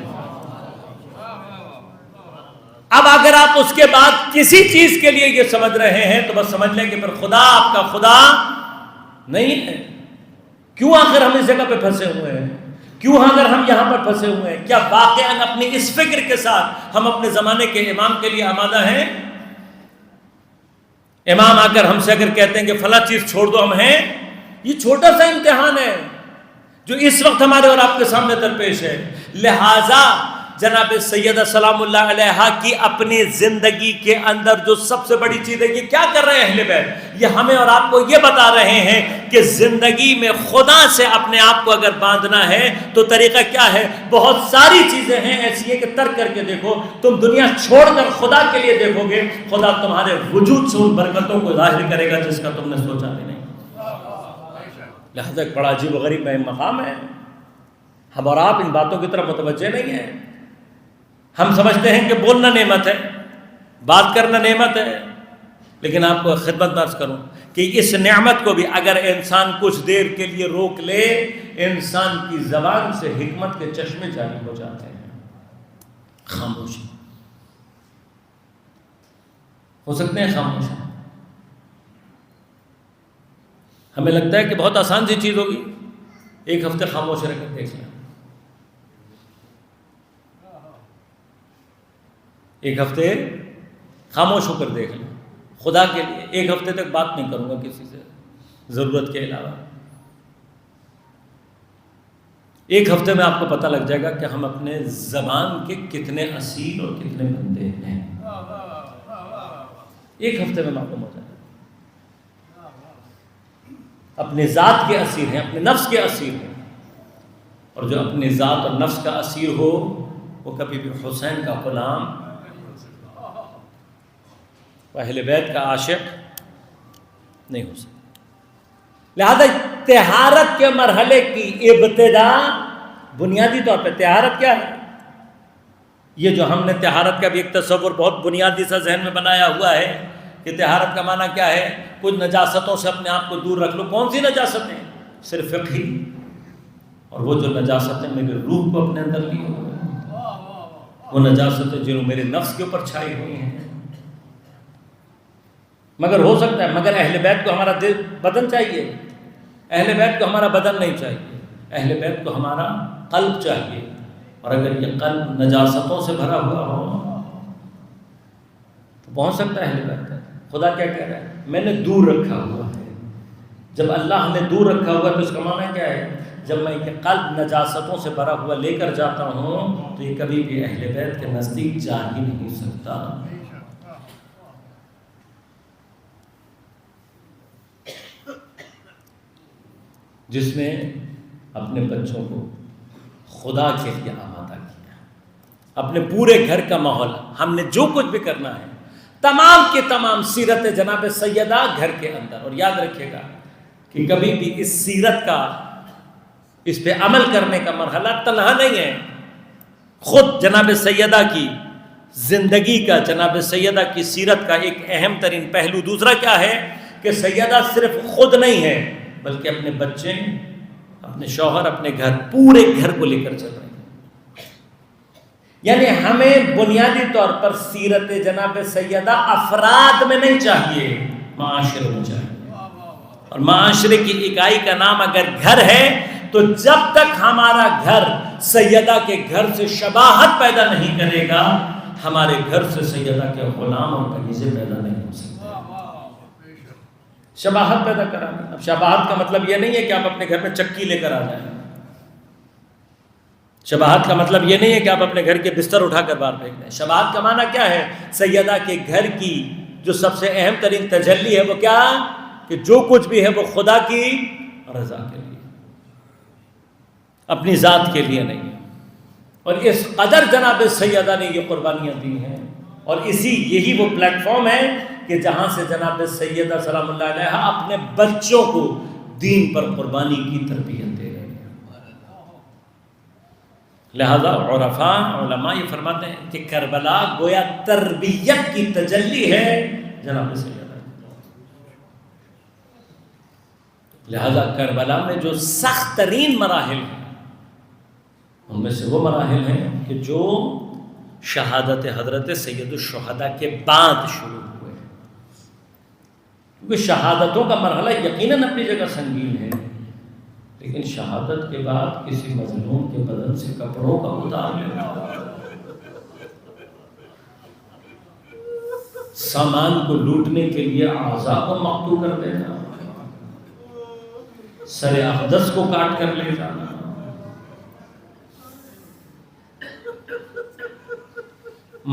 اب اگر آپ اس کے بعد کسی چیز کے لیے یہ سمجھ رہے ہیں تو بس سمجھ لیں کہ پھر خدا آپ کا خدا نہیں ہے۔ کیوں آخر ہم اس جگہ پہ پھنسے ہوئے ہیں؟ کیوں اگر ہم یہاں پر پھنسے ہوئے ہیں؟ کیا واقعاً اپنی اس فکر کے ساتھ ہم اپنے زمانے کے امام کے لیے آمادہ ہیں؟ امام آ کر ہم سے اگر کہتے ہیں کہ فلاں چیز چھوڑ دو، ہم ہیں؟ یہ چھوٹا سا امتحان ہے جو اس وقت ہمارے اور آپ کے سامنے درپیش ہے۔ لہٰذا جناب سیدہ سلام اللہ علیہا کی اپنی زندگی کے اندر جو سب سے بڑی چیز ہے، یہ کیا کر رہے ہیں اہل بیت؟ یہ ہمیں اور آپ کو یہ بتا رہے ہیں کہ زندگی میں خدا سے اپنے آپ کو اگر باندھنا ہے تو طریقہ کیا ہے؟ بہت ساری چیزیں ہیں ایسی ہیں کہ ترک کر کے دیکھو۔ تم دنیا چھوڑ کر خدا کے لیے دیکھو گے، خدا تمہارے وجود سے ان برکتوں کو ظاہر کرے گا جس کا تم نے سوچا بھی نہیں۔ لہذا ایک بڑا عجیب و غریب مقام ہے۔ ہم اور آپ ان باتوں کی طرف متوجہ نہیں ہیں۔ ہم سمجھتے ہیں کہ بولنا نعمت ہے، بات کرنا نعمت ہے، لیکن آپ کو خدمت عرض کروں کہ اس نعمت کو بھی اگر انسان کچھ دیر کے لیے روک لے، انسان کی زبان سے حکمت کے چشمے جاری ہو جاتے ہیں۔ خاموشی ہو سکتے ہیں، خاموشی ہمیں لگتا ہے کہ بہت آسان سی چیز ہوگی، ایک ہفتے خاموش رہ کر دیکھ لیں، ایک ہفتے خاموش ہو کر دیکھ لیں خدا کے لیے۔ ایک ہفتے تک بات نہیں کروں گا کسی سے ضرورت کے علاوہ۔ ایک ہفتے میں آپ کو پتہ لگ جائے گا کہ ہم اپنے زبان کے کتنے اسیر اور کتنے بندے ہیں۔ ایک ہفتے میں معلوم ہو جائے گا۔ اپنے ذات کے اسیر ہیں، اپنے نفس کے اسیر ہیں، اور جو اپنے ذات اور نفس کا اسیر ہو وہ کبھی بھی حسین کا غلام، اہل بیت کا عاشق نہیں ہو سکتا۔ لہذا طہارت کے مرحلے کی ابتدا، بنیادی طور پہ طہارت کیا ہے؟ یہ جو ہم نے طہارت کا بھی ایک تصور بہت بنیادی سا ذہن میں بنایا ہوا ہے کہ طہارت کا معنی کیا ہے؟ کچھ نجاستوں سے اپنے آپ کو دور رکھ لو۔ کون سی نجاستیں؟ صرف فقہی، اور وہ جو نجاستیں میرے روح کو اپنے اندر لی ہوئی ہیں، وہ نجاستیں جو میرے نفس کے اوپر چھائی ہوئی ہیں۔ مگر ہو سکتا ہے، مگر اہل بیت کو ہمارا دل بدن چاہیے، اہل بیت کو ہمارا بدن نہیں چاہیے، اہل بیت کو ہمارا قلب چاہیے۔ اور اگر یہ قلب نجاستوں سے بھرا ہوا ہو تو پہنچ سکتا ہے اہل بیت تک۔ خدا کیا کہہ رہا ہے؟ میں نے دور رکھا ہوا ہے۔ جب اللہ نے دور رکھا ہوا ہے تو اس کا معنی کیا ہے؟ جب میں یہ قلب نجاستوں سے بھرا ہوا لے کر جاتا ہوں تو یہ کبھی بھی اہل بیت کے نزدیک جا ہی نہیں سکتا۔ جس نے اپنے بچوں کو خدا کے لیے آمادہ کیا، اپنے پورے گھر کا ماحول، ہم نے جو کچھ بھی کرنا ہے تمام کے تمام سیرت جناب سیدہ گھر کے اندر۔ اور یاد رکھیے گا کہ کبھی بھی اس سیرت کا، اس پہ عمل کرنے کا مرحلہ تنہا نہیں ہے۔ خود جناب سیدہ کی زندگی کا، جناب سیدہ کی سیرت کا ایک اہم ترین پہلو دوسرا کیا ہے کہ سیدہ صرف خود نہیں ہے بلکہ اپنے بچے، اپنے شوہر، اپنے گھر، پورے گھر کو لے کر چل رہے ہیں۔ یعنی ہمیں بنیادی طور پر سیرت جناب سیدہ افراد میں نہیں چاہیے، معاشرے میں چاہیے. اور معاشرے کی اکائی کا نام اگر گھر ہے تو جب تک ہمارا گھر سیدہ کے گھر سے شباہت پیدا نہیں کرے گا، ہمارے گھر سے سیدہ کے غلام اور کنیزیں پیدا نہیں ہو سکتے. شباہت پیدا کرانا. اب شباہت کا مطلب یہ نہیں ہے کہ آپ اپنے گھر میں چکی لے کر آ جائیں. شباہت کا مطلب یہ نہیں ہے کہ آپ اپنے گھر کے بستر اٹھا کر باہر پھینک دیں. شباہت کا معنی کیا ہے؟ سیدہ کے گھر کی جو سب سے اہم ترین تجلی ہے وہ کیا؟ کہ جو کچھ بھی ہے وہ خدا کی رضا کے لیے، اپنی ذات کے لیے نہیں. اور اس قدر جناب سیدہ نے یہ قربانیاں دی ہیں، اور یہی وہ پلیٹ فارم ہے کہ جہاں سے جناب سیدہ سلام اللہ علیہ اپنے بچوں کو دین پر قربانی کی تربیت دے رہے ہیں. لہذا عرفاء علماء یہ فرماتے ہیں کہ کربلا گویا تربیت کی تجلی ہے جناب سیدہ. لہذا کربلا میں جو سخت ترین مراحل ہیں ان میں سے وہ مراحل ہیں کہ جو شہادت حضرت سید الشہداء کے بعد شروع ہوئے. کیونکہ شہادتوں کا مرحلہ یقیناً اپنی جگہ سنگین ہے، لیکن شہادت کے بعد کسی مظلوم کے بدن سے کپڑوں کا اتار لینا، سامان کو لوٹنے کے لیے اعضاء کو مقطوع کر دینا، سر اقدس کو کاٹ کر لے جانا،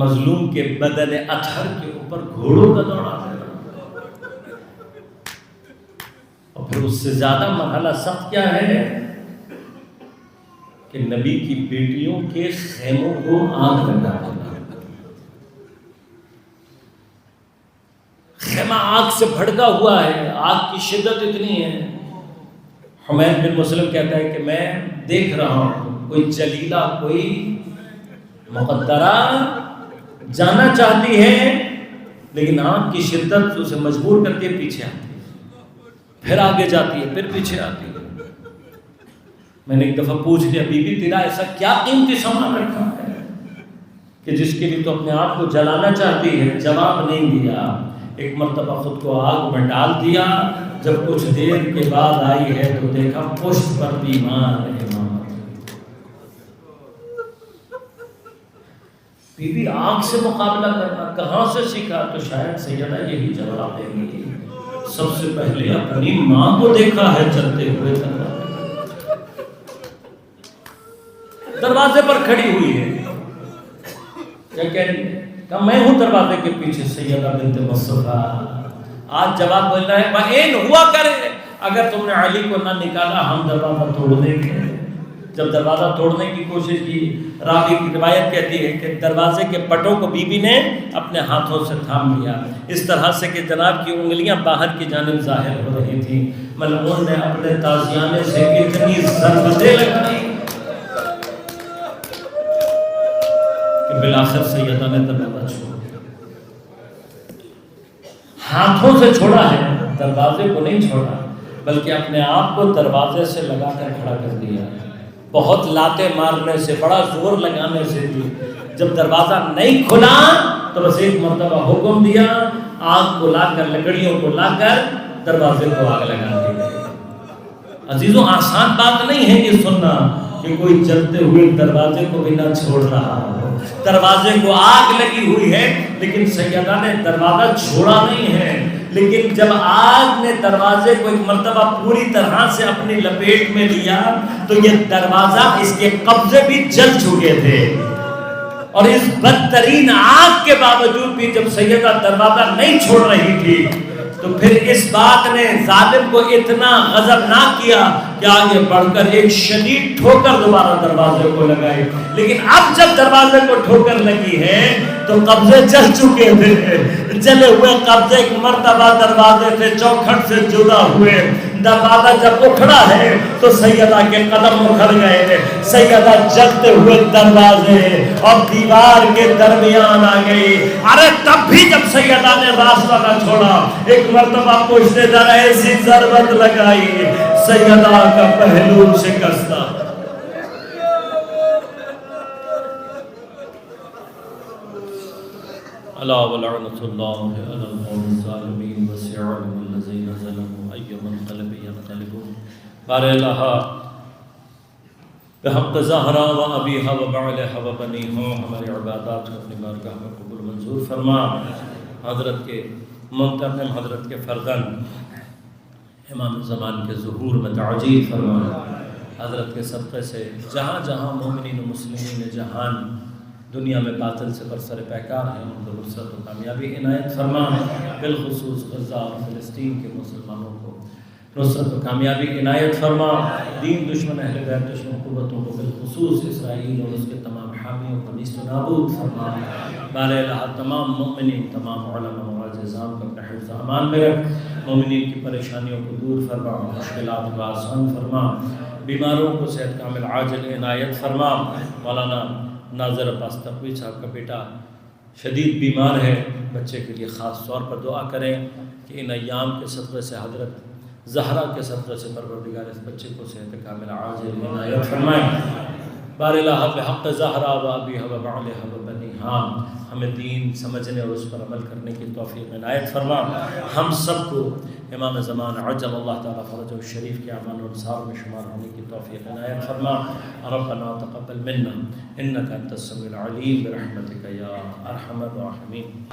مظلوم کے بدن اطہر کے اوپر گھوڑوں کا دوڑا دینا، اور پھر اس سے زیادہ مرحلہ سخت کیا ہے کہ نبی کی بیٹیوں کے خیموں کو آگ لگا دینا. خیمہ آگ سے بھڑکا ہوا ہے، آگ کی شدت اتنی ہے. حمید بن مسلم کہتا ہے کہ میں دیکھ رہا ہوں کوئی جلیلہ، کوئی مقدرہ جانا چاہتی ہے، لیکن آگ کی شدت اسے مجبور کر کے پیچھے آتی ہے، پھر آگے جاتی ہے، پھر پیچھے آتی ہے. میں نے ایک دفعہ پوچھ لیا، بی بی تیرا ایسا کیا قیمتی سامان رکھا ہے کہ جس کے لیے تو اپنے آپ کو جلانا چاہتی ہے؟ جواب نہیں دیا. ایک مرتبہ خود کو آگ میں ڈال دیا، جب کچھ دیر کے بعد آئی ہے تو دیکھا پشت پر بیمار امامت. بی بی آگ سے مقابلہ کرنا کہاں سے سیکھا؟ تو شاید سیدہ یہی جواب دیں گی، سب سے پہلے اپنی ماں کو دیکھا ہے چلتے ہوئے. دروازے پر کھڑی ہوئی ہے، کیا کہہ رہی ہے؟ کہ میں ہوں دروازے کے پیچھے سیدہ بنت مصطفیٰ. آج جواب بولنا ہے بہن ہوا کرے، اگر تم نے علی کو نہ نکالا ہم دروازہ توڑ دیں گے. جب دروازہ توڑنے کی کوشش کی، راوی کی روایت کہتی ہے کہ دروازے کے پٹوں کو بی بی نے اپنے ہاتھوں سے تھام لیا، اس طرح سے کہ جناب کی انگلیاں باہر کی جانب ظاہر ہو رہی تھیں. ملعون نے اپنے تازیانے سے اتنی ضربتیں لگائی کہ بالآخر سیدہ نے دروازہ چھوڑا. ہاتھوں سے چھوڑا ہے، دروازے کو نہیں چھوڑا، بلکہ اپنے آپ کو دروازے سے لگا کر کھڑا کر دیا. بہت لاتے مارنے سے، بڑا زور لگانے سے بھی جب دروازہ نہیں کھلا تو بس ایک مرتبہ حکم دیا، آگ کو لا کر، لکڑیوں کو لا کر دروازے کو آگ لگا دی. عزیزوں آسان بات نہیں ہے یہ سننا کہ کوئی جلتے ہوئے دروازے کو بھی نہ چھوڑ رہا ہو. دروازے کو آگ لگی ہوئی ہے لیکن سیدہ نے دروازہ چھوڑا نہیں ہے. لیکن جب آگ نے دروازے کو ایک مرتبہ پوری طرح سے اپنی لپیٹ میں لیا تو یہ دروازہ، اس کے قبضے بھی جل چکے تھے. اور اس بدترین آگ کے باوجود بھی جب سیدہ دروازہ نہیں چھوڑ رہی تھی تو پھر اس بات نے ظالم کو اتنا غضبناک کیا کہ آگے بڑھ کر ایک شدید ٹھوکر دوبارہ دروازے کو لگائی. لیکن اب جب دروازے کو ٹھوکر لگی ہے تو قبضے جل چکے تھے. جلے ہوئے قبضے ایک مرتبہ دروازے سے چوکھٹ سے جدا ہوئے. دروازہ جب اکھڑا ہے تو سیدہ کے قدم اکھڑ گئے. سیدہ جلتے ہوئے دروازے اور دیوار کے درمیان آ گئی. ارے تب بھی جب سیدہ نے راستہ نہ چھوڑا، ایک مرتبہ پوچھتے جا رہے ایسی ضربت لگائی، سیدہ کا پہلو شکستہ. ألا ولعنة الله على القوم الظالمين وسيعلم الذين ظلموا أي منقلب ينقلبون. بار الہا بحق زہرا و ابیہا و بعلہا و بنیہا ہماری عبادات کو اپنی بارگاہ میں قبول منظور فرما. حضرت کے منتقم حضرت کے فرزند امام زمان کے ظہور میں تعجیل فرما. حضرت کے صدقے سے جہاں جہاں مومنین و مسلمین جہان دنیا میں باطل سے برسر پیکار ہیں ان کو نصرت و کامیابی عنایت فرما. بالخصوص غزہ اور فلسطین کے مسلمانوں کو نصرت و کامیابی عنایت فرما. دین دشمن اہل بیت دشمن قوتوں کو بالخصوص اسرائیل اور اس کے تمام حامیوں کو نیست و نابود فرما. بار الہ تمام مومنین تمام علماء معززان کو اپنے حفظ و امان میں رکھ. مومنین کی پریشانیوں کو دور فرما. مشکلات کو آسان فرما. بیماروں کو صحت کامل عاجل عنایت فرما. مولانا ناظر عباس تقوی صاحب کا بیٹا شدید بیمار ہے. بچے کے لیے خاص طور پر دعا کریں کہ ان ایام کے صدقے سے حضرت زہرا کے صدقے سے پروردگار اس بچے کو صحت کامل عاجل عنایت فرمائیں. بار الہ بحق زہرا و ابیہا و بعلہا و بنیہا ہمیں دین سمجھنے اور اس پر عمل کرنے کی توفیق عنایت فرما. ہم سب کو امام زمان عجل اللہ تعالیٰ فرجہ الشریف کے اعمال و انصار میں شمار ہونے کی توفیق عنایت فرما. ربنا تقبل منا انک انت السمیع العلیم برحمتک یا ارحم الراحمین.